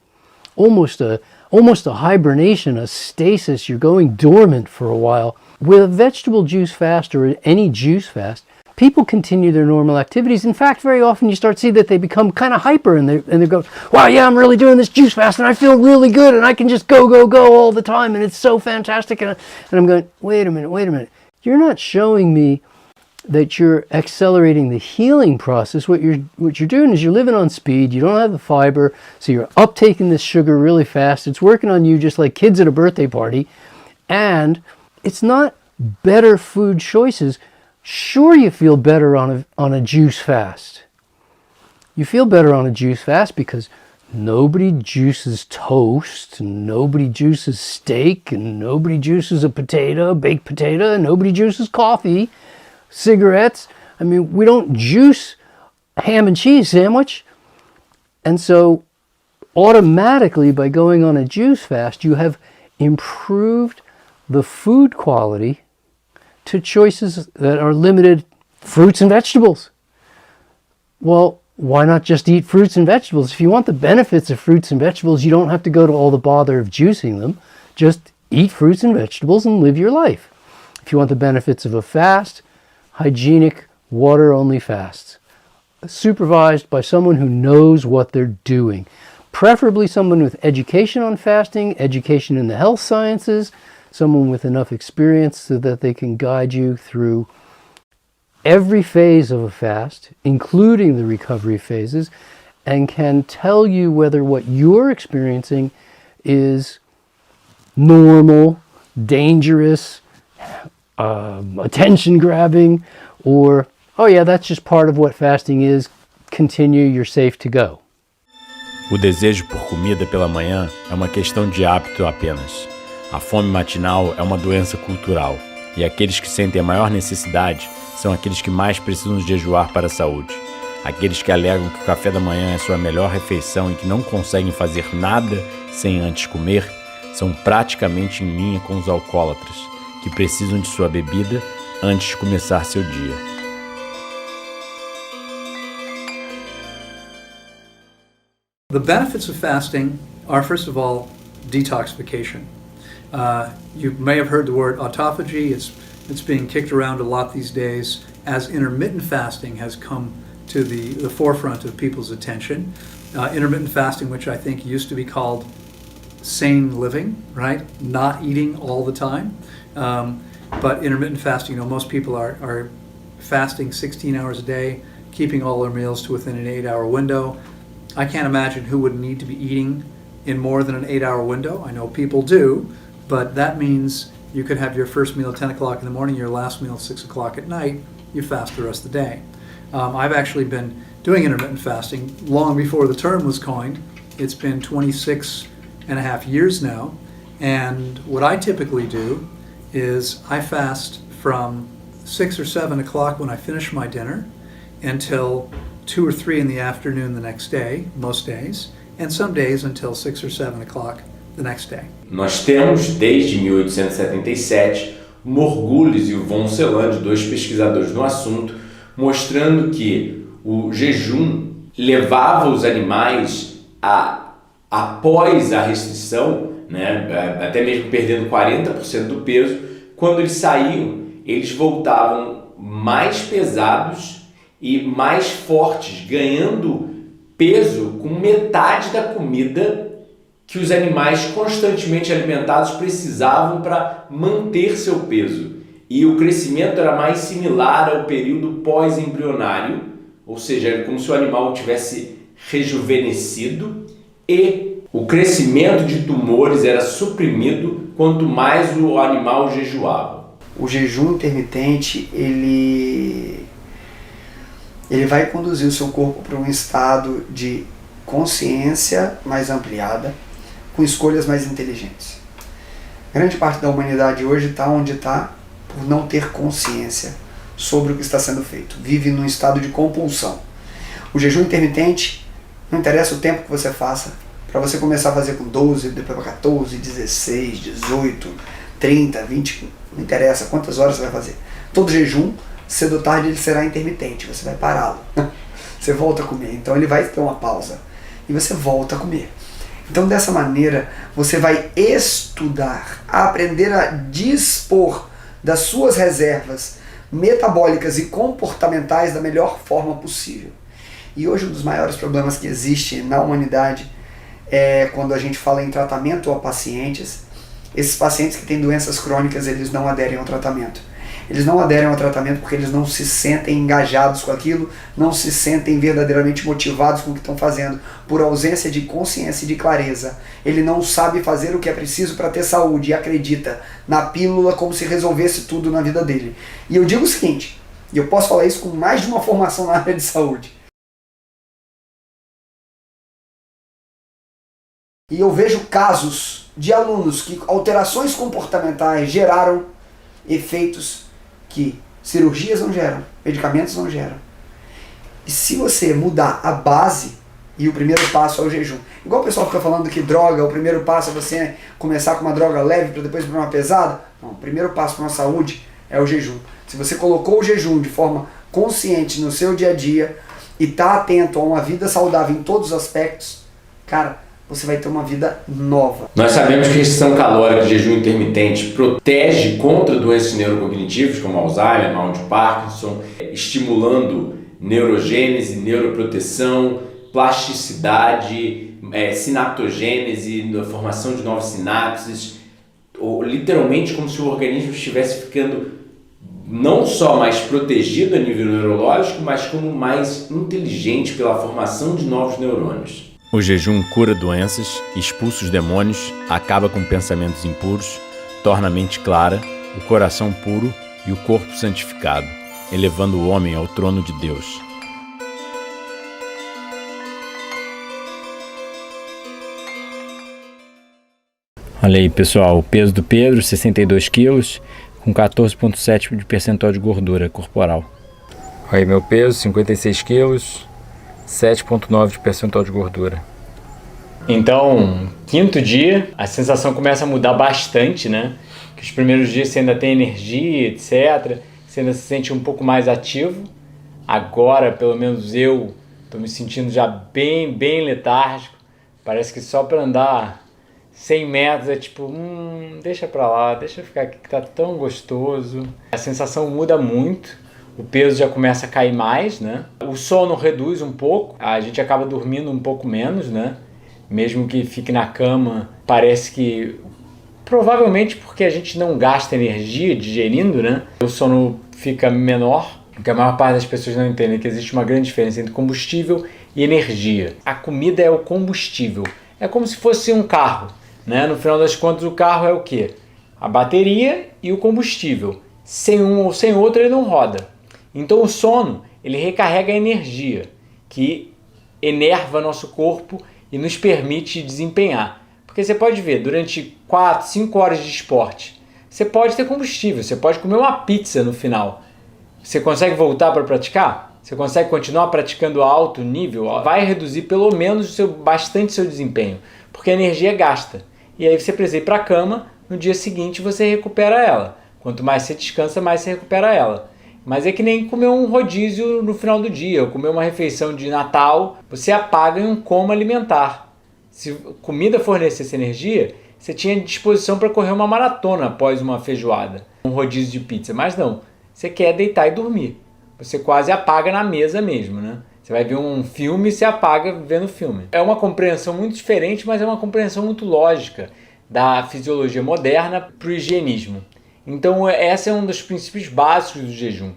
almost a hibernation, a stasis, you're going dormant for a while. With a vegetable juice fast or any juice fast, people continue their normal activities. In fact, very often you start to see that they become kind of hyper and they go, wow, yeah, I'm really doing this juice fast and I feel really good and I can just go all the time and it's so fantastic. And I'm going, wait a minute. You're not showing me that you're accelerating the healing process. What you're doing is you're living on speed. You don't have the fiber, so you're uptaking this sugar really fast. It's working on you just like kids at a birthday party. And it's not better food choices. Sure, you feel better on a juice fast. You feel better on a juice fast because nobody juices toast, and nobody juices steak, and nobody juices a baked potato, and nobody juices coffee, cigarettes. I mean, we don't juice a ham and cheese sandwich. And so automatically by going on a juice fast, you have improved the food quality to choices that are limited, fruits and vegetables. Well, why not just eat fruits and vegetables? If you want the benefits of fruits and vegetables, you don't have to go to all the bother of juicing them. Just eat fruits and vegetables and live your life. If you want the benefits of a fast, hygienic, water-only fast, supervised by someone who knows what they're doing. Preferably someone with education on fasting, education in the health sciences, someone with enough experience so that they can guide you through every phase of a fast, including the recovery phases, and can tell you whether what you're experiencing is normal, dangerous, attention-grabbing, or, oh yeah, that's just part of what fasting is, continue, you're safe to go. O desejo por comida pela manhã é uma questão de hábito apenas. A fome matinal é uma doença cultural, e aqueles que sentem a maior necessidade são aqueles que mais precisam jejuar para a saúde. Aqueles que alegam que o café da manhã é sua melhor refeição e que não conseguem fazer nada sem antes comer, são praticamente em linha com os alcoólatras, que precisam de sua bebida antes de começar seu dia. The benefits of fasting are, first of all, detoxification. You may have heard the word autophagy. It's being kicked around a lot these days as intermittent fasting has come to the forefront of people's attention. Intermittent fasting, which I think used to be called sane living, right? Not eating all the time. But intermittent fasting, most people are fasting 16 hours a day, keeping all their meals to within an 8-hour window. I can't imagine who would need to be eating in more than an 8-hour window. I know people do, but that means you could have your first meal at 10 o'clock in the morning, your last meal at 6 o'clock at night, you fast the rest of the day. I've actually been doing intermittent fasting long before the term was coined. It's been 26 and a half years now, and what I typically do is I fast from 6 or 7 o'clock when I finish my dinner until 2 or 3 in the afternoon the next day, most days, and some days until 6 or 7 o'clock the next day. Nós temos, desde 1877, Morgulis e o von Celand, dois pesquisadores no assunto, mostrando que o jejum levava os animais após a restrição, né, até mesmo perdendo 40% do peso, quando eles saíam, eles voltavam mais pesados e mais fortes, ganhando peso com metade da comida que os animais constantemente alimentados precisavam para manter seu peso. E o crescimento era mais similar ao período pós-embrionário, ou seja, era como se o animal tivesse rejuvenescido, e o crescimento de tumores era suprimido quanto mais o animal jejuava. O jejum intermitente, ele vai conduzir o seu corpo para um estado de consciência mais ampliada, com escolhas mais inteligentes. Grande parte da humanidade hoje está onde está por não ter consciência sobre o que está sendo feito. Vive num estado de compulsão. O jejum intermitente, não interessa o tempo que você faça, para você começar a fazer com 12, depois para 14, 16, 18, 30, 20, não interessa quantas horas você vai fazer. Todo jejum, cedo ou tarde, ele será intermitente, você vai pará-lo. Você volta a comer, então ele vai ter uma pausa e você volta a comer. Então dessa maneira você vai estudar, aprender a dispor das suas reservas metabólicas e comportamentais da melhor forma possível. E hoje um dos maiores problemas que existe na humanidade é quando a gente fala em tratamento a pacientes. Esses pacientes que têm doenças crônicas, eles não aderem ao tratamento. Eles não aderem ao tratamento porque eles não se sentem engajados com aquilo, não se sentem verdadeiramente motivados com o que estão fazendo, por ausência de consciência e de clareza. Ele não sabe fazer o que é preciso para ter saúde e acredita na pílula como se resolvesse tudo na vida dele. E eu digo o seguinte, e eu posso falar isso com mais de uma formação na área de saúde. E eu vejo casos de alunos que alterações comportamentais geraram efeitos que cirurgias não geram, medicamentos não geram. E se você mudar a base, e o primeiro passo é o jejum. Igual o pessoal fica falando que droga, o primeiro passo é você começar com uma droga leve para depois para uma pesada. Não, o primeiro passo para uma saúde é o jejum. Se você colocou o jejum de forma consciente no seu dia a dia e está atento a uma vida saudável em todos os aspectos, cara, você vai ter uma vida nova. Nós sabemos que a restrição calórica de jejum intermitente protege contra doenças neurocognitivas como Alzheimer, mal de Parkinson, estimulando neurogênese, neuroproteção, plasticidade, sinaptogênese, formação de novas sinapses, ou literalmente como se o organismo estivesse ficando não só mais protegido a nível neurológico, mas como mais inteligente pela formação de novos neurônios. O jejum cura doenças, expulsa os demônios, acaba com pensamentos impuros, torna a mente clara, o coração puro e o corpo santificado, elevando o homem ao trono de Deus. Olha aí, pessoal, o peso do Pedro, 62 quilos, com 14,7% de percentual de gordura corporal. Olha aí, meu peso, 56 quilos, 7,9% de percentual de gordura. Então, quinto dia, a sensação começa a mudar bastante, né? Que os primeiros dias você ainda tem energia, etc. Você ainda se sente um pouco mais ativo. Agora, pelo menos eu, estou me sentindo já bem letárgico. Parece que só para andar 100 metros é tipo, deixa pra lá, deixa eu ficar aqui que tá tão gostoso. A sensação muda muito. O peso já começa a cair mais, né? O sono reduz um pouco, a gente acaba dormindo um pouco menos, né? Mesmo que fique na cama, parece que... Provavelmente porque a gente não gasta energia digerindo, né? O sono fica menor, porque a maior parte das pessoas não entendem que existe uma grande diferença entre combustível e energia. A comida é o combustível, é como se fosse um carro, né? No final das contas, o carro é o quê? A bateria e o combustível. Sem um ou sem outro ele não roda. Então o sono, ele recarrega a energia, que enerva nosso corpo e nos permite desempenhar. Porque você pode ver, durante 4, 5 horas de esporte, você pode ter combustível, você pode comer uma pizza no final. Você consegue voltar para praticar? Você consegue continuar praticando a alto nível? Vai reduzir pelo menos bastante seu desempenho, porque a energia é gasta. E aí você precisa ir para a cama, no dia seguinte você recupera ela. Quanto mais você descansa, mais você recupera ela. Mas é que nem comer um rodízio no final do dia, ou comer uma refeição de Natal, você apaga em um coma alimentar. Se comida fornecesse energia, você tinha disposição para correr uma maratona após uma feijoada, um rodízio de pizza, mas não, você quer deitar e dormir. você quase apaga na mesa mesmo, né? Você vai ver um filme e se apaga vendo o filme. É uma compreensão muito diferente, mas é uma compreensão muito lógica da fisiologia moderna para o higienismo. Então esse é um dos princípios básicos do jejum.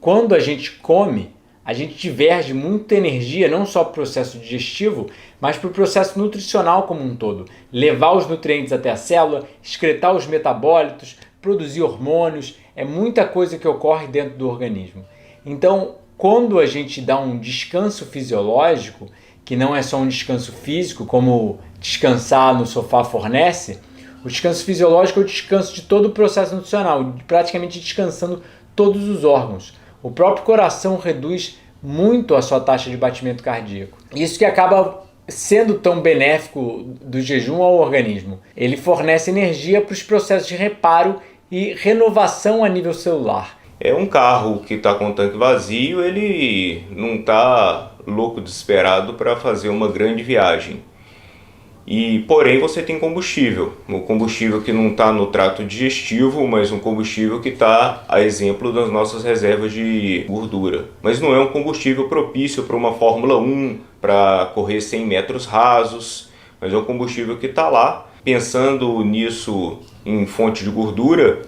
Quando a gente come, a gente diverge muita energia, não só para o processo digestivo, mas para o processo nutricional como um todo. Levar os nutrientes até a célula, excretar os metabólitos, produzir hormônios, é muita coisa que ocorre dentro do organismo. Então, quando a gente dá um descanso fisiológico, que não é só um descanso físico, como descansar no sofá fornece, o descanso fisiológico é o descanso de todo o processo nutricional, praticamente descansando todos os órgãos. O próprio coração reduz muito a sua taxa de batimento cardíaco. Isso que acaba sendo tão benéfico do jejum ao organismo. Ele fornece energia para os processos de reparo e renovação a nível celular. É um carro que está com o tanque vazio, ele não está louco desesperado para fazer uma grande viagem. Porém você tem combustível, um combustível que não está no trato digestivo, mas um combustível que está a exemplo das nossas reservas de gordura. Mas não é um combustível propício para uma Fórmula 1, para correr 100 metros rasos, mas é um combustível que está lá. Pensando nisso em fonte de gordura,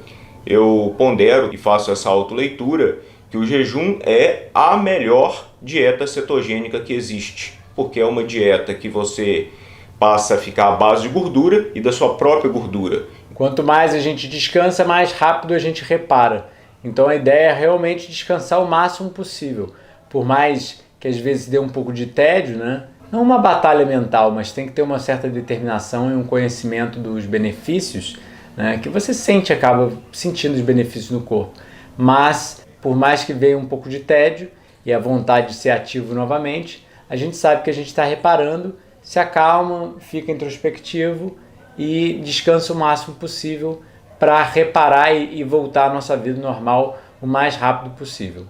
eu pondero e faço essa autoleitura que o jejum é a melhor dieta cetogênica que existe, porque é uma dieta que você passa a ficar à base de gordura e da sua própria gordura. Quanto mais a gente descansa, mais rápido a gente repara. Então a ideia é realmente descansar o máximo possível. Por mais que às vezes dê um pouco de tédio, né? Não uma batalha mental, mas tem que ter uma certa determinação e um conhecimento dos benefícios, né? Que você acaba sentindo os benefícios no corpo. Mas, por mais que venha um pouco de tédio e a vontade de ser ativo novamente, a gente sabe que a gente está reparando, se acalma, fica introspectivo e descansa o máximo possível para reparar e voltar à nossa vida normal o mais rápido possível.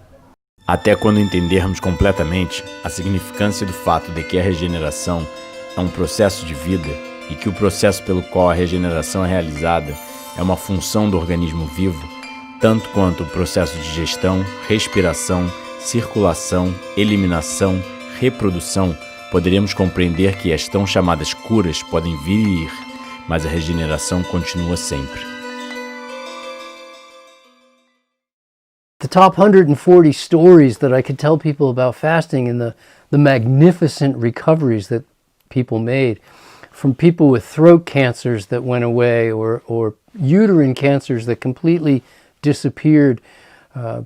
Até quando entendermos completamente a significância do fato de que a regeneração é um processo de vida e que o processo pelo qual a regeneração é realizada é uma função do organismo vivo, tanto quanto o processo de digestão, respiração, circulação, eliminação, reprodução, poderíamos compreender que as tão chamadas curas podem vir e ir, mas a regeneração continua sempre. The top 140 stories that I could tell people about fasting and the magnificent recoveries that people made, from people with throat cancers that went away or uterine cancers that completely disappeared,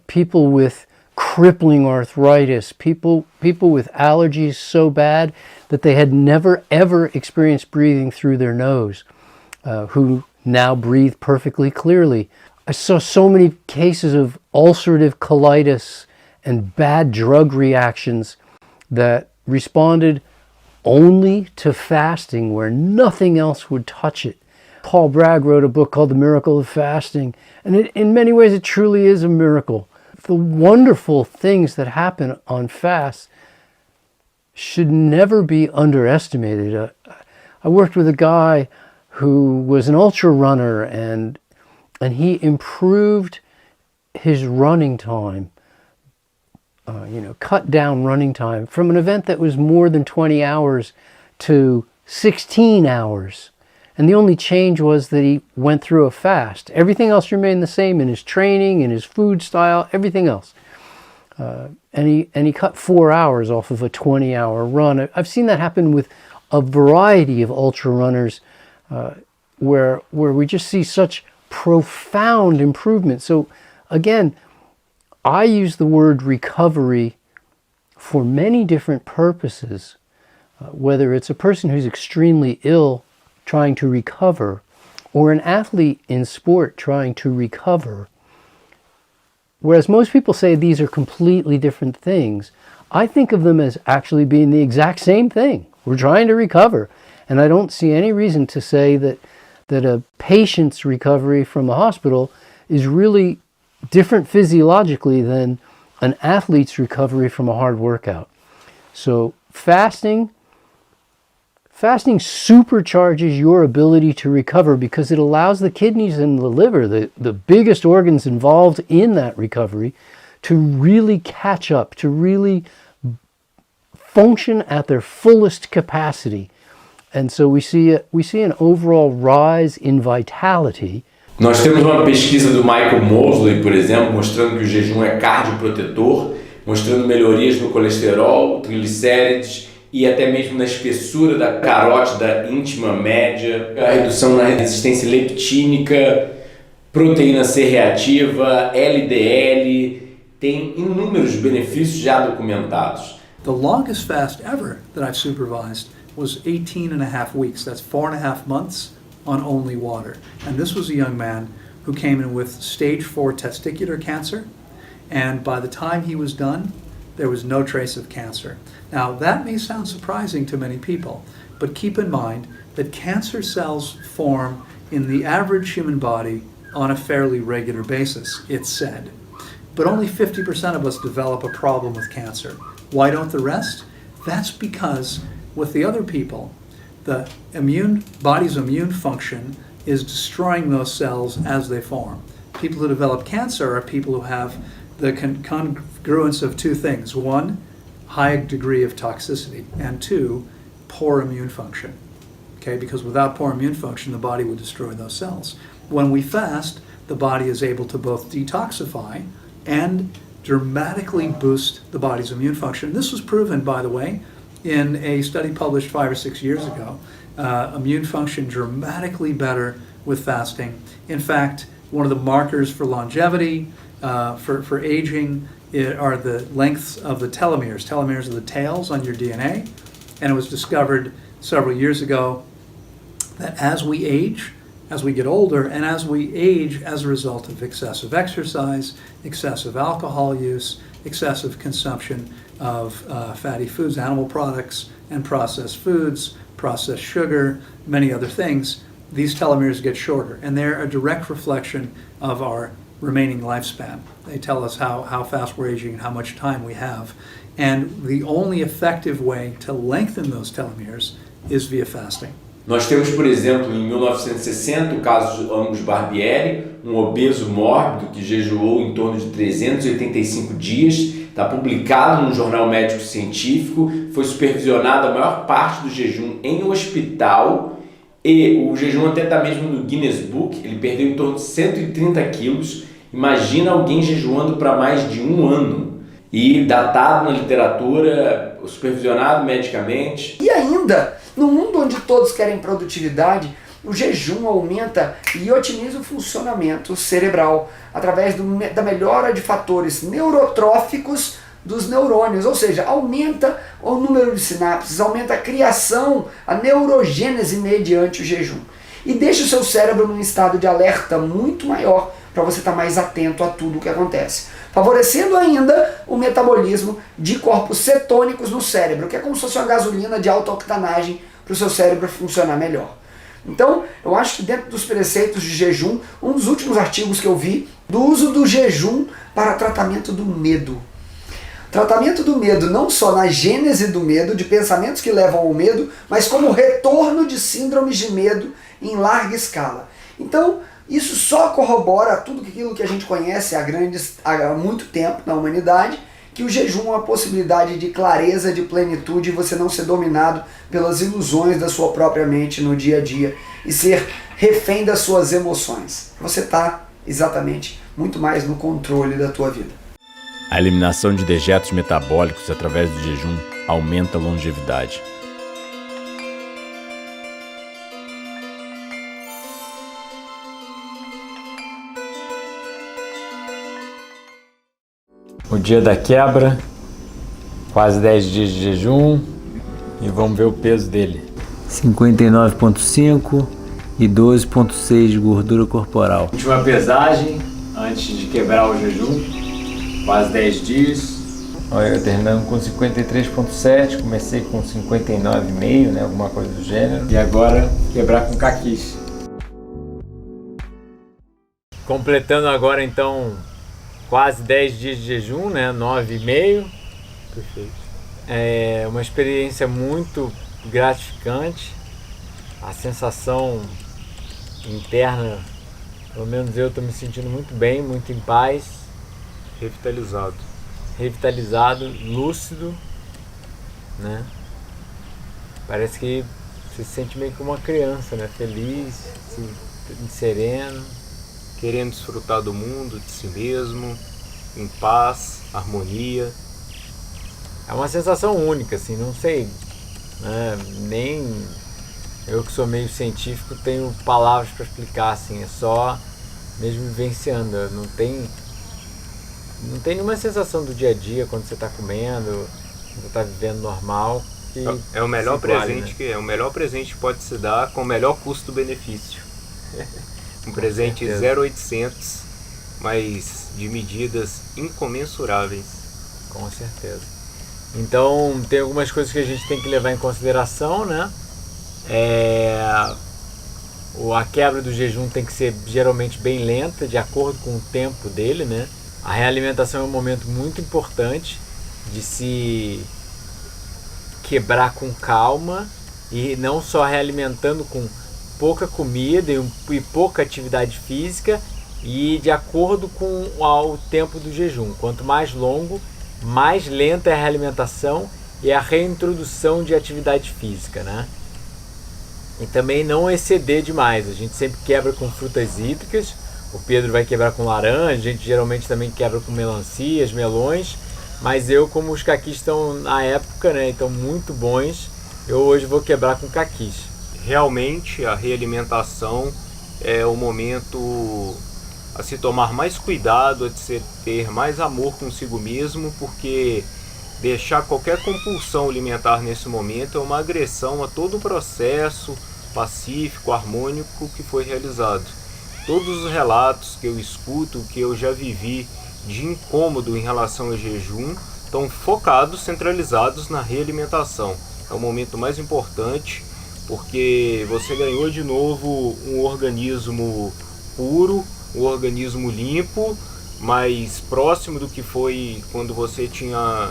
people with crippling arthritis, people with allergies so bad that they had never ever experienced breathing through their nose, who now breathe perfectly clearly. I saw so many cases of ulcerative colitis and bad drug reactions that responded only to fasting, where nothing else would touch it. Paul Bragg wrote a book called The Miracle of Fasting, and in many ways it truly is a miracle. The wonderful things that happen on fast should never be underestimated. I worked with a guy who was an ultra runner, and he improved his running time, cut down running time from an event that was more than 20 hours to 16 hours. And the only change was that he went through a fast. Everything else remained the same in his training, in his food style, everything else. And he cut 4 hours off of a 20-hour run. I've seen that happen with a variety of ultra runners, where we just see such profound improvement. So again, I use the word recovery for many different purposes, whether it's a person who's extremely ill trying to recover, or an athlete in sport trying to recover. Whereas most people say these are completely different things, I think of them as actually being the exact same thing. We're trying to recover. And I don't see any reason to say that a patient's recovery from a hospital is really different physiologically than an athlete's recovery from a hard workout. So fasting supercharges your ability to recover because it allows the kidneys and the liver, the biggest organs involved in that recovery, to really catch up, to really function at their fullest capacity. And so we see an overall rise in vitality. Nós temos uma pesquisa do Michael Mosley, por exemplo, mostrando que o jejum é cardioprotetor, mostrando melhorias no colesterol, triglicérides e até mesmo na espessura da carótida íntima média, a redução na resistência leptínica, proteína C reativa, LDL, tem inúmeros benefícios já documentados. The longest fast ever that I've supervised was 18.5 weeks. That's 4.5 months on only water. And this was a young man who came in with stage 4 testicular cancer, and by the time he was done, there was no trace of cancer. Now, that may sound surprising to many people, but keep in mind that cancer cells form in the average human body on a fairly regular basis, it's said. But only 50% of us develop a problem with cancer. Why don't the rest? That's because with the other people, the body's immune function is destroying those cells as they form. People who develop cancer are people who have the congruence of two things. One, high degree of toxicity, and two, poor immune function. Okay, because without poor immune function, the body would destroy those cells. When we fast, the body is able to both detoxify and dramatically boost the body's immune function. This was proven, by the way, in a study published 5 or 6 years ago. Immune function dramatically better with fasting. In fact, one of the markers for longevity, for aging, are the lengths of the telomeres. Telomeres are the tails on your DNA. And it was discovered several years ago that as we age, as we get older, and as we age as a result of excessive exercise, excessive alcohol use, excessive consumption of fatty foods, animal products, and processed foods, processed sugar, many other things, these telomeres get shorter. And they're a direct reflection of our remaining lifespan. They tell us how fast we're aging and how much time we have. And the only effective way to lengthen those telomeres is via fasting. Nós temos, por exemplo, em 1960, o caso de Angus Barbieri, um obeso mórbido que jejuou em torno de 385 dias, está publicado num jornal médico científico, foi supervisionado a maior parte do jejum em hospital e o jejum até está mesmo no Guinness Book, ele perdeu em torno de 130 quilos. Imagina alguém jejuando para mais de 1 ano e datado na literatura, supervisionado medicamente. E ainda, no mundo onde todos querem produtividade, o jejum aumenta e otimiza o funcionamento cerebral através da melhora de fatores neurotróficos dos neurônios, ou seja, aumenta o número de sinapses, aumenta a criação, a neurogênese mediante o jejum. E deixa o seu cérebro num estado de alerta muito maior para você estar mais atento a tudo o que acontece. Favorecendo ainda o metabolismo de corpos cetônicos no cérebro, que é como se fosse uma gasolina de alta octanagem para o seu cérebro funcionar melhor. Então, eu acho que dentro dos preceitos de jejum, um dos últimos artigos que eu vi, do uso do jejum para tratamento do medo. Tratamento do medo não só na gênese do medo, de pensamentos que levam ao medo, mas como retorno de síndromes de medo em larga escala. Então, isso só corrobora tudo aquilo que a gente conhece há muito tempo na humanidade, que o jejum é uma possibilidade de clareza, de plenitude, e você não ser dominado pelas ilusões da sua própria mente no dia a dia e ser refém das suas emoções. Você está exatamente muito mais no controle da tua vida. A eliminação de dejetos metabólicos através do jejum aumenta a longevidade. O dia da quebra, quase 10 dias de jejum, e vamos ver o peso dele. 59,5 e 12,6 de gordura corporal. Última pesagem antes de quebrar o jejum, quase 10 dias. Olha, eu terminando com 53,7, comecei com 59,5, né, alguma coisa do gênero. E agora quebrar com caquice. Completando agora então quase 10 dias de jejum, né? 9,5. Perfeito. É uma experiência muito gratificante. A sensação interna, pelo menos eu estou me sentindo muito bem, muito em paz. Revitalizado, lúcido, né? Parece que você se sente meio como uma criança, né? Feliz, sereno. Querendo desfrutar do mundo, de si mesmo, em paz, harmonia. É uma sensação única, assim, não sei, né? Nem eu que sou meio científico tenho palavras para explicar, assim, é só mesmo vivenciando, não tem nenhuma sensação do dia a dia quando você está comendo, quando você está vivendo normal. É o melhor presente, né? É o melhor presente que pode se dar com o melhor custo-benefício. Um presente 0800, mas de medidas incomensuráveis. Com certeza. Então tem algumas coisas que a gente tem que levar em consideração, né? A quebra do jejum tem que ser geralmente bem lenta, de acordo com o tempo dele, né? A realimentação é um momento muito importante de se quebrar com calma e não só realimentando com pouca comida e pouca atividade física e de acordo com o tempo do jejum. Quanto mais longo, mais lenta é a realimentação e a reintrodução de atividade física, né? E também não exceder demais. A gente sempre quebra com frutas cítricas, o Pedro vai quebrar com laranja, a gente geralmente também quebra com melancias, melões, mas eu, como os caquis estão na época, né, estão muito bons, eu hoje vou quebrar com caquis. Realmente a realimentação é o momento a se tomar mais cuidado, a se ter mais amor consigo mesmo, porque deixar qualquer compulsão alimentar nesse momento é uma agressão a todo o processo pacífico, harmônico que foi realizado. Todos os relatos que eu escuto, que eu já vivi de incômodo em relação ao jejum, estão focados, centralizados na realimentação. É o momento mais importante, porque você ganhou de novo um organismo puro, um organismo limpo, mais próximo do que foi quando você tinha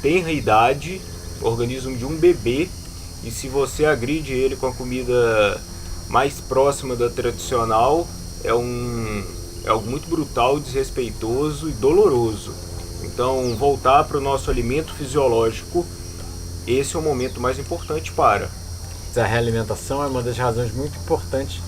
tenra idade, organismo de um bebê, e se você agride ele com a comida mais próxima da tradicional, é algo muito brutal, desrespeitoso e doloroso. Então, voltar para o nosso alimento fisiológico, esse é o momento mais importante para. A realimentação é uma das razões muito importantes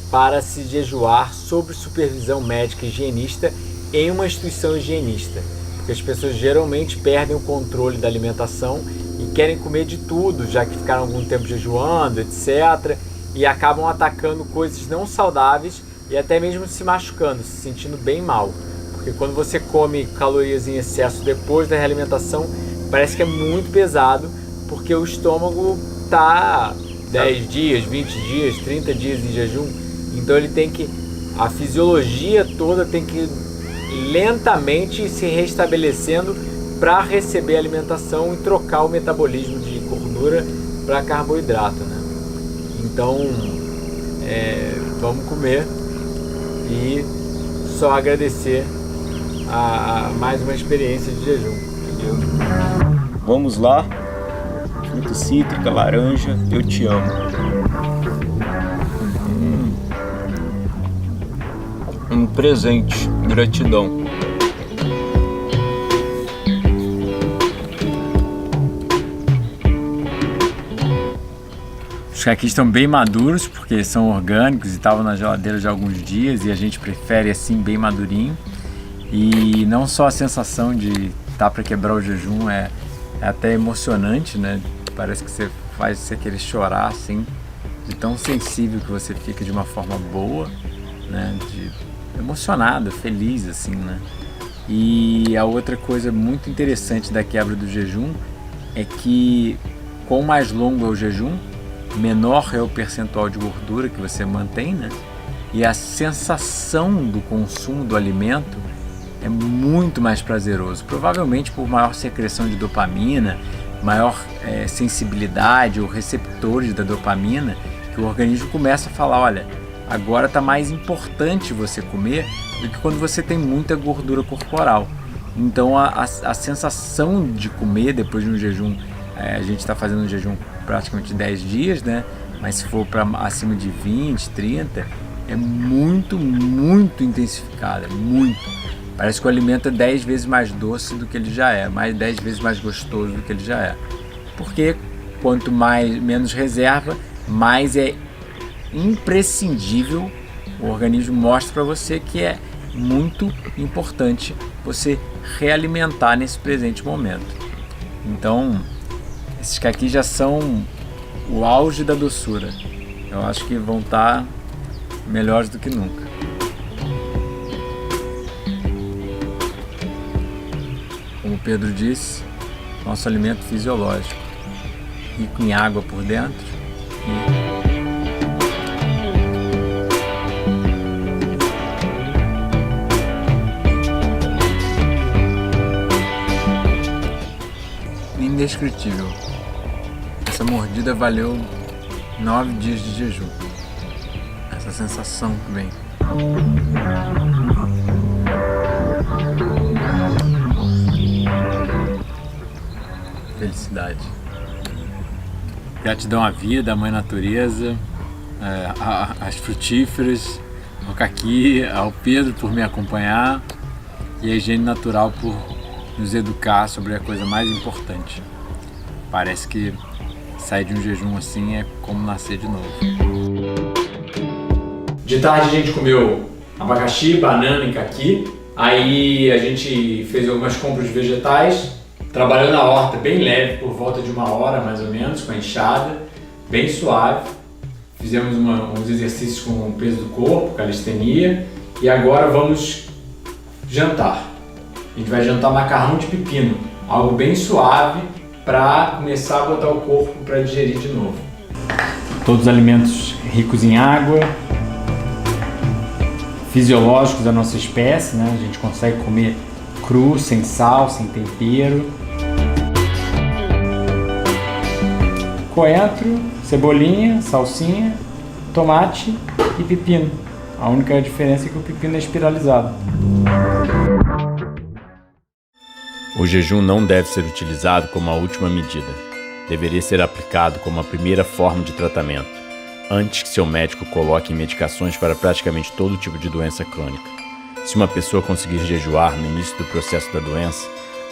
para se jejuar sob supervisão médica e higienista em uma instituição higienista. Porque as pessoas geralmente perdem o controle da alimentação e querem comer de tudo, já que ficaram algum tempo jejuando, etc. E acabam atacando coisas não saudáveis e até mesmo se machucando, se sentindo bem mal. Porque quando você come calorias em excesso depois da realimentação, parece que é muito pesado, porque o estômago está 10 dias, 20 dias, 30 dias em jejum. Então ele tem que, a fisiologia toda tem que lentamente se restabelecendo para receber a alimentação e trocar o metabolismo de gordura para carboidrato, né? Então, vamos comer e só agradecer a mais uma experiência de jejum. Entendeu? Vamos lá, fruta cítrica, laranja, eu te amo. Um presente, gratidão. Os caquis estão bem maduros porque são orgânicos e estavam na geladeira já há alguns dias e a gente prefere assim bem madurinho. E não só a sensação de estar para quebrar o jejum é até emocionante, né? Parece que você faz você querer chorar assim, de tão sensível que você fica de uma forma boa, né? Emocionado, feliz assim, né? E a outra coisa muito interessante da quebra do jejum é que quanto mais longo é o jejum, menor é o percentual de gordura que você mantém, né? E a sensação do consumo do alimento é muito mais prazeroso, provavelmente por maior secreção de dopamina, maior sensibilidade ou receptores da dopamina, que o organismo começa a falar, olha, agora está mais importante você comer do que quando você tem muita gordura corporal. Então a sensação de comer depois de um jejum, a gente está fazendo um jejum praticamente 10 dias, né? Mas se for para acima de 20, 30, é muito, muito intensificada, muito. Parece que o alimento é 10 vezes mais doce do que ele já é, 10 vezes mais gostoso do que ele já é. Porque quanto menos reserva, mais é imprescindível. O organismo mostra para você que é muito importante você realimentar nesse presente momento. Então, esses caquis já são o auge da doçura. Eu acho que vão estar melhores do que nunca. Como o Pedro disse, nosso alimento fisiológico, rico em água por dentro e indescritível. Essa mordida valeu 9 dias de jejum. Essa sensação que vem. Felicidade. Gratidão à vida, à mãe natureza, às frutíferas, ao caqui, ao Pedro por me acompanhar e a higiene natural por nos educar sobre a coisa mais importante. Parece que sair de um jejum assim é como nascer de novo. De tarde a gente comeu abacaxi, banana e caqui. Aí a gente fez algumas compras de vegetais, trabalhou na horta bem leve, por volta de 1 hora mais ou menos, com a enxada, bem suave. Fizemos uns exercícios com o peso do corpo, calistenia, e agora vamos jantar. A gente vai jantar macarrão de pepino, algo bem suave para começar a botar o corpo para digerir de novo. Todos os alimentos ricos em água, fisiológicos da nossa espécie, né? A gente consegue comer cru, sem sal, sem tempero. Coentro, cebolinha, salsinha, tomate e pepino. A única diferença é que o pepino é espiralizado. O jejum não deve ser utilizado como a última medida. Deveria ser aplicado como a primeira forma de tratamento, antes que seu médico coloque medicações para praticamente todo tipo de doença crônica. Se uma pessoa conseguir jejuar no início do processo da doença,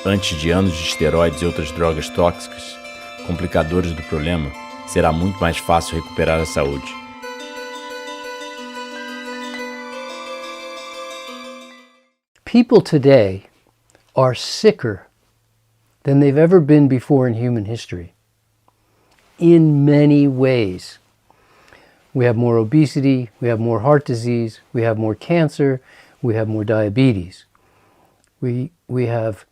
antes de anos de esteroides e outras drogas tóxicas, complicadores do problema, será muito mais fácil recuperar a saúde. People today are sicker than they've ever been before in human history, in many ways. We have more obesity, we have more heart disease, we have more cancer, we have more diabetes. We have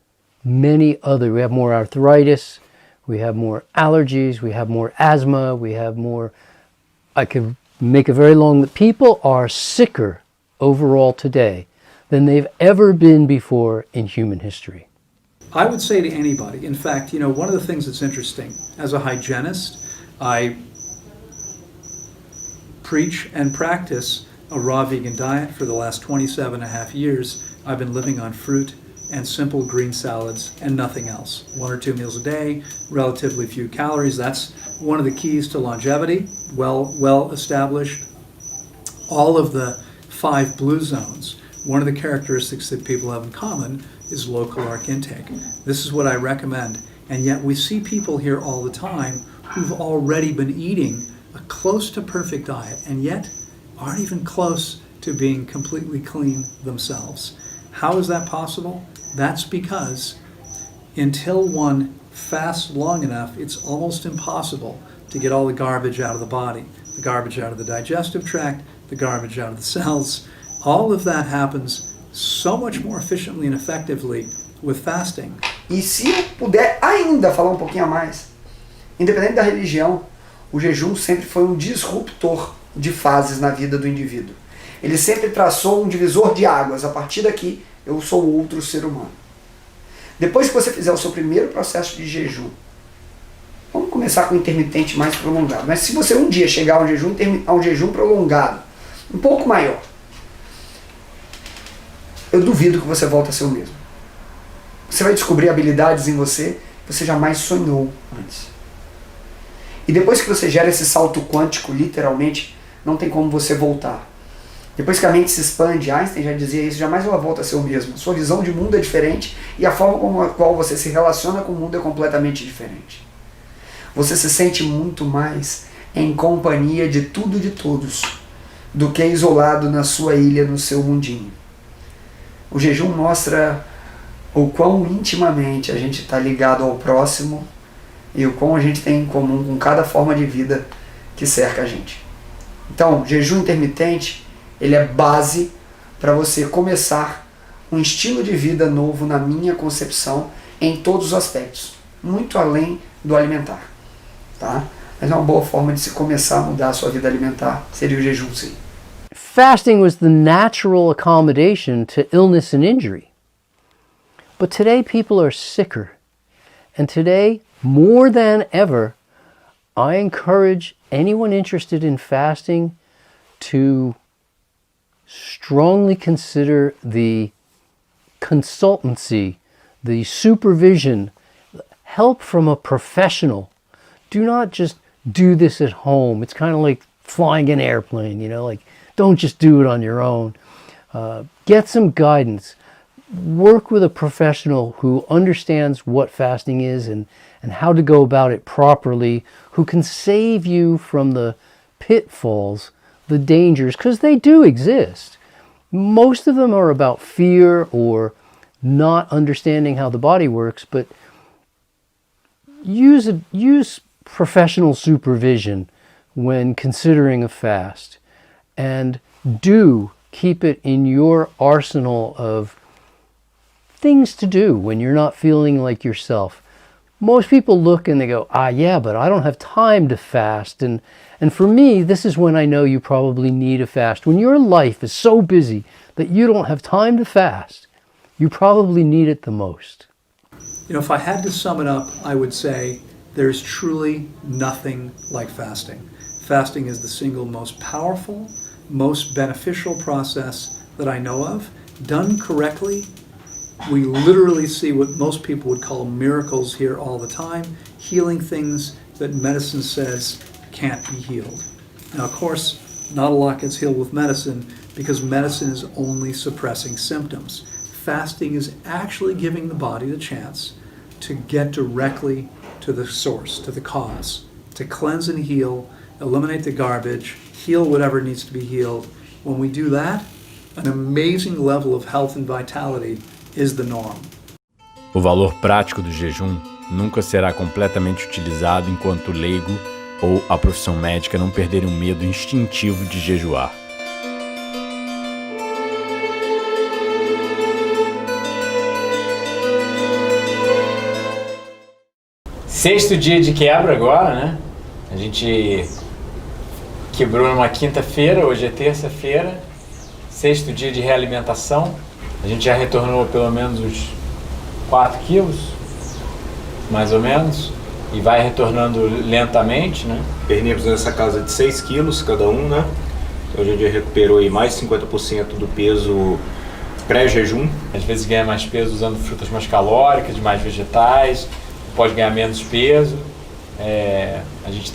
we have more arthritis, we have more allergies, we have more asthma, we have more, I could make a very long, people are sicker overall today than they've ever been before in human history. I would say to anybody, in fact, one of the things that's interesting, as a hygienist, I preach and practice a raw vegan diet for the last 27 and a half years. I've been living on fruit and simple green salads and nothing else. 1 or 2 meals a day, relatively few calories. That's one of the keys to longevity, well established. All of the 5 blue zones, one of the characteristics that people have in common is low caloric intake. This is what I recommend. And yet we see people here all the time who've already been eating a close to perfect diet and yet aren't even close to being completely clean themselves. How is that possible? That's because until one fasts long enough, it's almost impossible to get all the garbage out of the body, the garbage out of the digestive tract, the garbage out of the cells. All of that happens so much more efficiently and effectively with fasting. E se eu puder ainda falar um pouquinho a mais, independente da religião, o jejum sempre foi um disruptor de fases na vida do indivíduo. Ele sempre traçou um divisor de águas. A partir daqui, eu sou outro ser humano. Depois que você fizer o seu primeiro processo de jejum, vamos começar com o intermitente mais prolongado. Mas se você um dia chegar a um jejum prolongado, um pouco maior, eu duvido que você volte a ser o mesmo. Você vai descobrir habilidades em você que você jamais sonhou antes. E depois que você gera esse salto quântico, literalmente, não tem como você voltar. Depois que a mente se expande, Einstein já dizia isso, jamais ela volta a ser o mesmo. Sua visão de mundo é diferente e a forma com a qual você se relaciona com o mundo é completamente diferente. Você se sente muito mais em companhia de tudo e de todos do que isolado na sua ilha, no seu mundinho. O jejum mostra o quão intimamente a gente está ligado ao próximo e o quão a gente tem em comum com cada forma de vida que cerca a gente. Então, jejum intermitente, ele é base para você começar um estilo de vida novo na minha concepção em todos os aspectos, muito além do alimentar, tá? Mas uma boa forma de se começar a mudar a sua vida alimentar seria o jejum, sim. Fasting was the natural accommodation to illness and injury. But today people are sicker. And today, more than ever, I encourage anyone interested in fasting to strongly consider the consultancy, the supervision, help from a professional. Do not just do this at home. It's kind of like flying an airplane, like don't just do it on your own. Get some guidance. Work with a professional who understands what fasting is and how to go about it properly, who can save you from the pitfalls, the dangers, because they do exist. Most of them are about fear or not understanding how the body works, but use professional supervision when considering a fast, and do keep it in your arsenal of things to do when you're not feeling like yourself. Most people look and they go, yeah, but I don't have time to fast. And for me, this is when I know you probably need a fast. When your life is so busy that you don't have time to fast, you probably need it the most. If I had to sum it up, I would say there's truly nothing like fasting. Fasting is the single most powerful, most beneficial process that I know of. Done correctly, we literally see what most people would call miracles here all the time, healing things that medicine says can't be healed. Now, of course, not a lot gets healed with medicine because medicine is only suppressing symptoms. Fasting is actually giving the body the chance to get directly to the source, to the cause, to cleanse and heal, eliminate the garbage, heal whatever needs to be healed. When we do that, an amazing level of health and vitality is the norm. O valor prático do jejum nunca será completamente utilizado enquanto o leigo ou a profissão médica não perderem o medo instintivo de jejuar. Sexto dia de quebra agora, né? A gente quebrou numa quinta-feira, hoje é terça-feira. Sexto dia de realimentação. A gente já retornou pelo menos uns 4 quilos, mais ou menos, e vai retornando lentamente, né? Perdemos nessa casa de 6 quilos cada um, né? Então a gente recuperou aí mais 50% do peso pré-jejum. Às vezes ganha mais peso usando frutas mais calóricas, mais vegetais, pode ganhar menos peso. A gente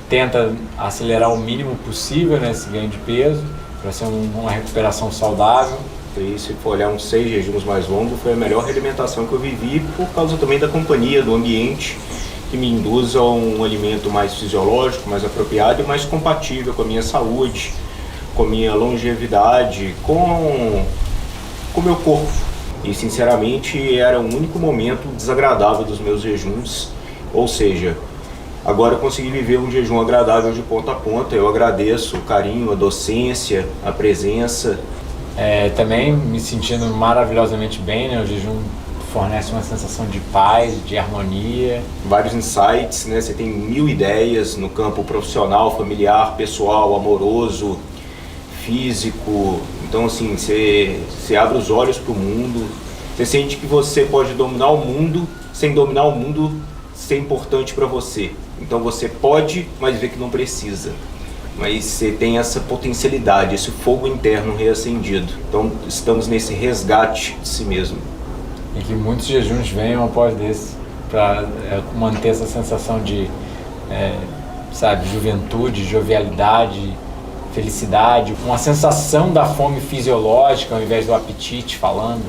tenta acelerar o mínimo possível, né, esse ganho de peso, para ser uma recuperação saudável. E se for olhar uns 6 jejuns mais longos, foi a melhor alimentação que eu vivi, por causa também da companhia, do ambiente, que me induz a um alimento mais fisiológico, mais apropriado e mais compatível com a minha saúde, com a minha longevidade, com o meu corpo. E sinceramente era o único momento desagradável dos meus jejuns, ou seja, agora eu consegui viver um jejum agradável de ponta a ponta. Eu agradeço o carinho, a docência, a presença. Também me sentindo maravilhosamente bem, né? O jejum fornece uma sensação de paz, de harmonia. Vários insights, né? Você tem 1000 ideias no campo profissional, familiar, pessoal, amoroso, físico. Então assim, você abre os olhos para o mundo. Você sente que você pode dominar o mundo sem dominar o mundo ser importante para você. Então você pode, mas vê que não precisa. Mas você tem essa potencialidade, esse fogo interno reacendido. Então estamos nesse resgate de si mesmo. E que muitos jejuns venham após desse, para manter essa sensação de, juventude, jovialidade, felicidade, uma sensação da fome fisiológica ao invés do apetite falando,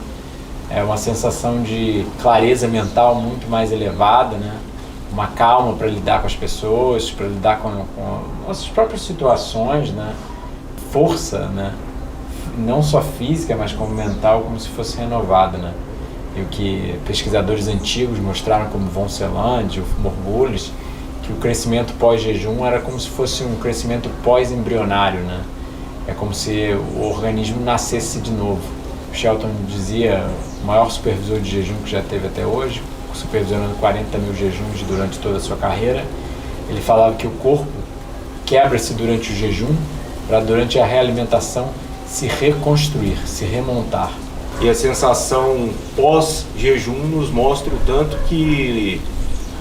uma sensação de clareza mental muito mais elevada, né? Uma calma para lidar com as pessoas, para lidar com nossas próprias situações, né? Força, né? Não só física, mas como mental, como se fosse renovada, né? E o que pesquisadores antigos mostraram, como von Celand, o Morgulis, que o crescimento pós-jejum era como se fosse um crescimento pós-embrionário, né? É como se o organismo nascesse de novo. O Shelton dizia, o maior supervisor de jejum que já teve até hoje, supervisionando 40 mil jejuns durante toda a sua carreira, ele falava que o corpo quebra-se durante o jejum para, durante a realimentação, se reconstruir, se remontar. E a sensação pós-jejum nos mostra o tanto que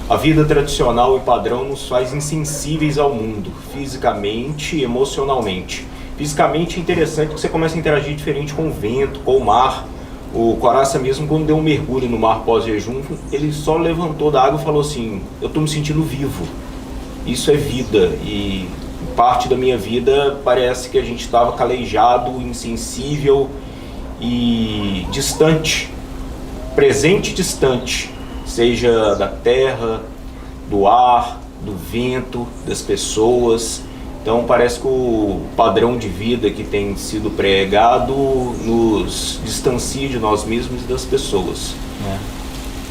a vida tradicional e padrão nos faz insensíveis ao mundo, fisicamente e emocionalmente. Fisicamente é interessante que você começa a interagir diferente com o vento, com o mar. O Coraça mesmo, quando deu um mergulho no mar pós-jejum, ele só levantou da água e falou assim: eu estou me sentindo vivo, isso é vida. E parte da minha vida parece que a gente estava calejado, insensível e distante, presente e distante, seja da terra, do ar, do vento, das pessoas. Então parece que o padrão de vida que tem sido pregado nos distancia de nós mesmos e das pessoas.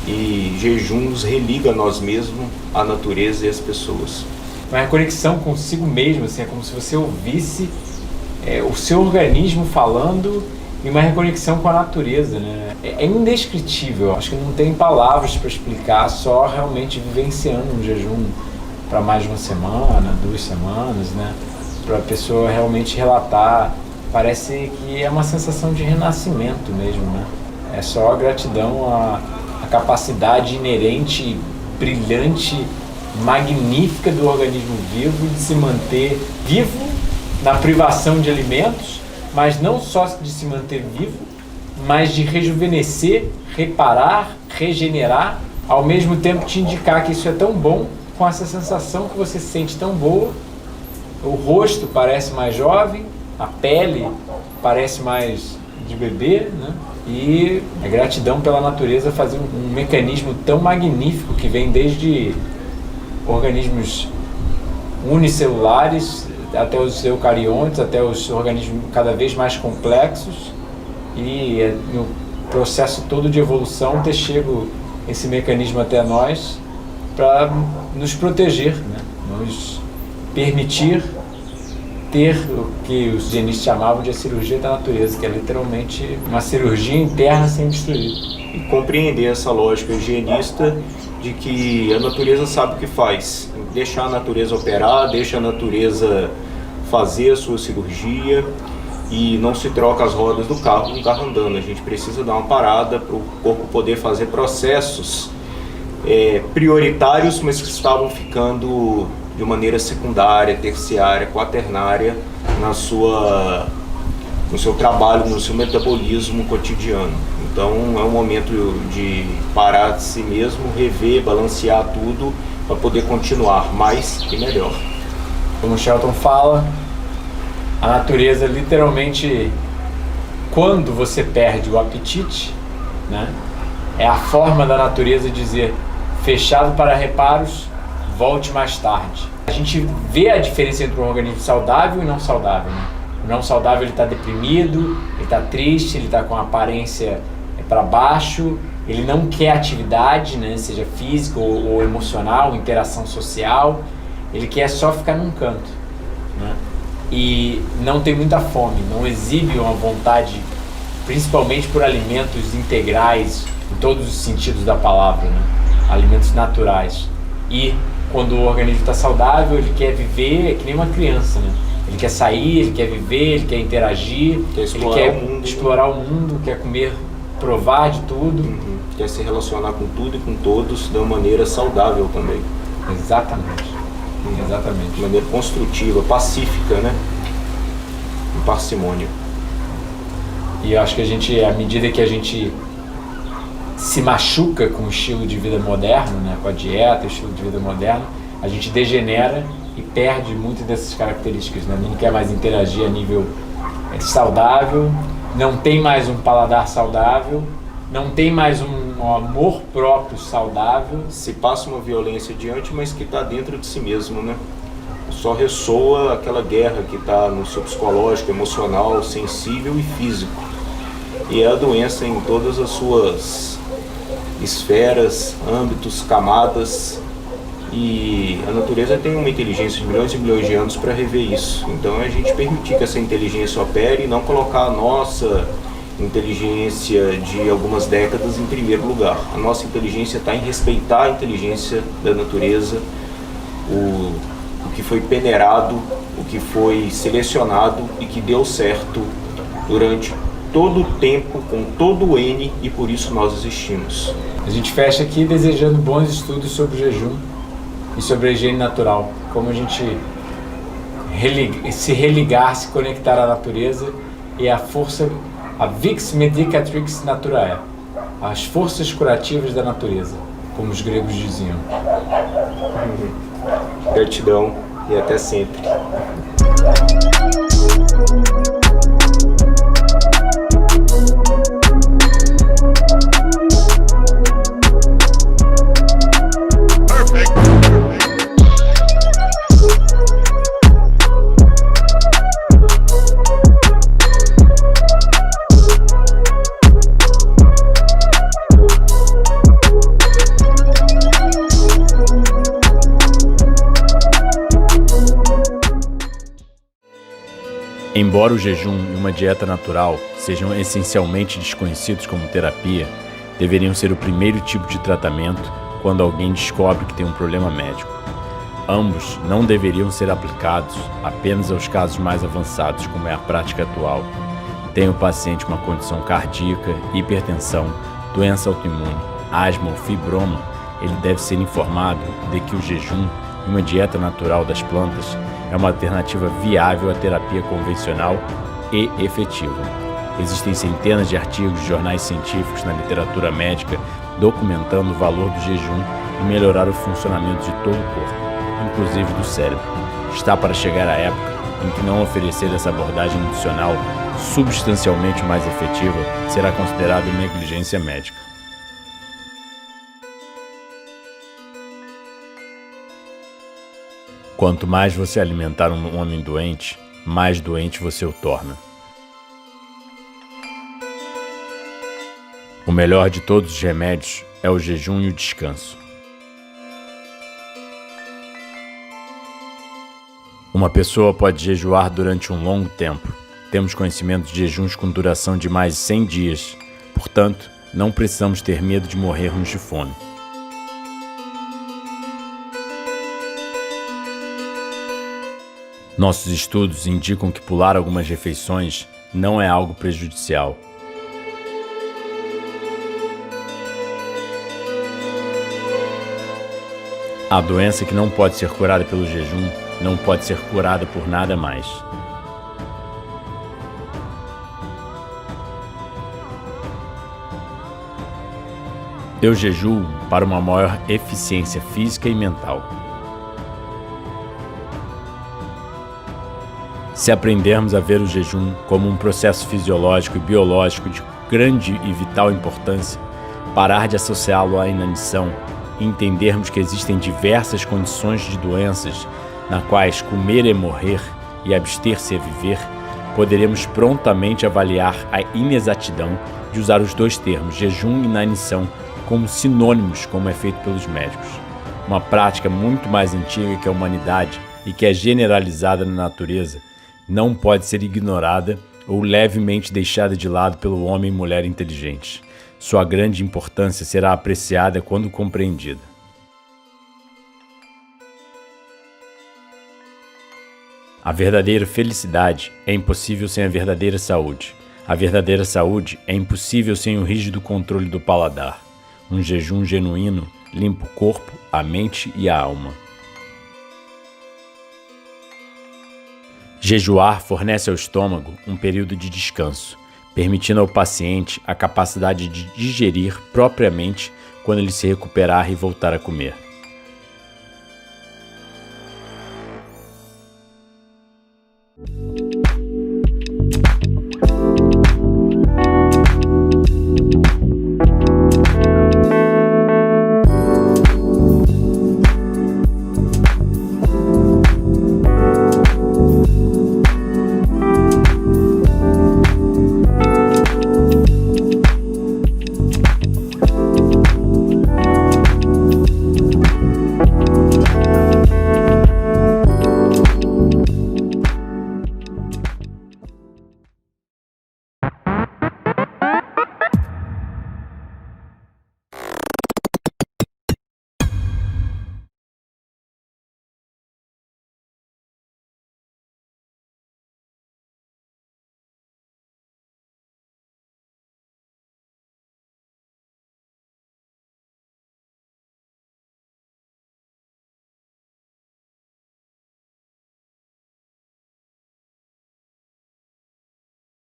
E jejum nos religa a nós mesmos, a natureza e as pessoas. Uma reconexão consigo mesmo, assim, é como se você ouvisse o seu organismo falando, e uma reconexão com a natureza, né? É indescritível, acho que não tem palavras para explicar, só realmente vivenciando um jejum para mais de uma semana, 2 semanas, né? Para a pessoa realmente relatar, parece que é uma sensação de renascimento mesmo, né? É só a gratidão à capacidade inerente, brilhante, magnífica do organismo vivo de se manter vivo na privação de alimentos, mas não só de se manter vivo, mas de rejuvenescer, reparar, regenerar, ao mesmo tempo te indicar que isso é tão bom, com essa sensação que você se sente tão boa, o rosto parece mais jovem, a pele parece mais de bebê, né? E a gratidão pela natureza fazer um mecanismo tão magnífico que vem desde organismos unicelulares até os eucariontes, até os organismos cada vez mais complexos, e no processo todo de evolução ter chego esse mecanismo até nós para nos proteger, né? Nos permitir ter o que os higienistas chamavam de a cirurgia da natureza, que é literalmente uma cirurgia interna sem destruir. E compreender essa lógica higienista de que a natureza sabe o que faz, deixa a natureza operar, deixa a natureza fazer a sua cirurgia, e não se troca as rodas do carro com o carro andando. A gente precisa dar uma parada para o corpo poder fazer processos prioritários, mas que estavam ficando de maneira secundária, terciária, quaternária no seu trabalho, no seu metabolismo cotidiano. Então é um momento de parar de si mesmo, rever, balancear tudo para poder continuar mais e melhor. Como o Shelton fala, a natureza literalmente, quando você perde o apetite, né, é a forma da natureza dizer: fechado para reparos, volte mais tarde. A gente vê a diferença entre um organismo saudável e não saudável, né? O não saudável, ele está deprimido, ele está triste, ele está com a aparência para baixo, ele não quer atividade, né, seja física ou emocional, interação social, ele quer só ficar num canto, né? E não tem muita fome, não exibe uma vontade, principalmente por alimentos integrais, em todos os sentidos da palavra, né? Alimentos naturais. E quando o organismo está saudável, ele quer viver, é que nem uma criança, né? Ele quer sair, ele quer viver, ele quer interagir, ele quer explorar o mundo, quer comer, provar de tudo. Quer se relacionar com tudo e com todos de uma maneira saudável também. Exatamente. Exatamente. De maneira construtiva, pacífica, né? Com parcimônia. E eu acho que a gente, à medida que a gente se machuca com o estilo de vida moderno, né, com a dieta, o estilo de vida moderno, a gente degenera e perde muitas dessas características, né? Não quer mais interagir a nível saudável, não tem mais um paladar saudável, não tem mais um amor próprio saudável. Se passa uma violência adiante, mas que está dentro de si mesmo, né? Só ressoa aquela guerra que está no seu psicológico, emocional, sensível e físico. E é a doença em todas as suas esferas, âmbitos, camadas. E a natureza tem uma inteligência de milhões e milhões de anos para rever isso. Então é a gente permitir que essa inteligência opere e não colocar a nossa inteligência de algumas décadas em primeiro lugar. A nossa inteligência está em respeitar a inteligência da natureza, o que foi peneirado, o que foi selecionado e que deu certo durante todo o tempo, com todo o N, e por isso nós existimos. A gente fecha aqui desejando bons estudos sobre o jejum e sobre a higiene natural, como a gente se religar, se conectar à natureza e à força, a Vix Medicatrix Naturae, as forças curativas da natureza, como os gregos diziam. Gratidão e até sempre. Embora o jejum e uma dieta natural sejam essencialmente desconhecidos como terapia, deveriam ser o primeiro tipo de tratamento quando alguém descobre que tem um problema médico. Ambos não deveriam ser aplicados apenas aos casos mais avançados, como é a prática atual. Tem o paciente uma condição cardíaca, hipertensão, doença autoimune, asma ou fibroma, ele deve ser informado de que o jejum e uma dieta natural das plantas é uma alternativa viável à terapia convencional e efetiva. Existem centenas de artigos de jornais científicos na literatura médica documentando o valor do jejum e melhorar o funcionamento de todo o corpo, inclusive do cérebro. Está para chegar a época em que não oferecer essa abordagem nutricional substancialmente mais efetiva será considerado negligência médica. Quanto mais você alimentar um homem doente, mais doente você o torna. O melhor de todos os remédios é o jejum e o descanso. Uma pessoa pode jejuar durante um longo tempo. Temos conhecimento de jejuns com duração de mais de 100 dias. Portanto, não precisamos ter medo de morrermos de fome. Nossos estudos indicam que pular algumas refeições não é algo prejudicial. A doença que não pode ser curada pelo jejum não pode ser curada por nada mais. Eu jejuo para uma maior eficiência física e mental. Se aprendermos a ver o jejum como um processo fisiológico e biológico de grande e vital importância, parar de associá-lo à inanição e entendermos que existem diversas condições de doenças na quais comer é morrer e abster-se é viver, poderemos prontamente avaliar a inexatidão de usar os dois termos, jejum e inanição, como sinônimos, como é feito pelos médicos. Uma prática muito mais antiga que a humanidade e que é generalizada na natureza, não pode ser ignorada ou levemente deixada de lado pelo homem e mulher inteligentes. Sua grande importância será apreciada quando compreendida. A verdadeira felicidade é impossível sem a verdadeira saúde. A verdadeira saúde é impossível sem o rígido controle do paladar. Um jejum genuíno limpa o corpo, a mente e a alma. Jejuar fornece ao estômago um período de descanso, permitindo ao paciente a capacidade de digerir propriamente quando ele se recuperar e voltar a comer.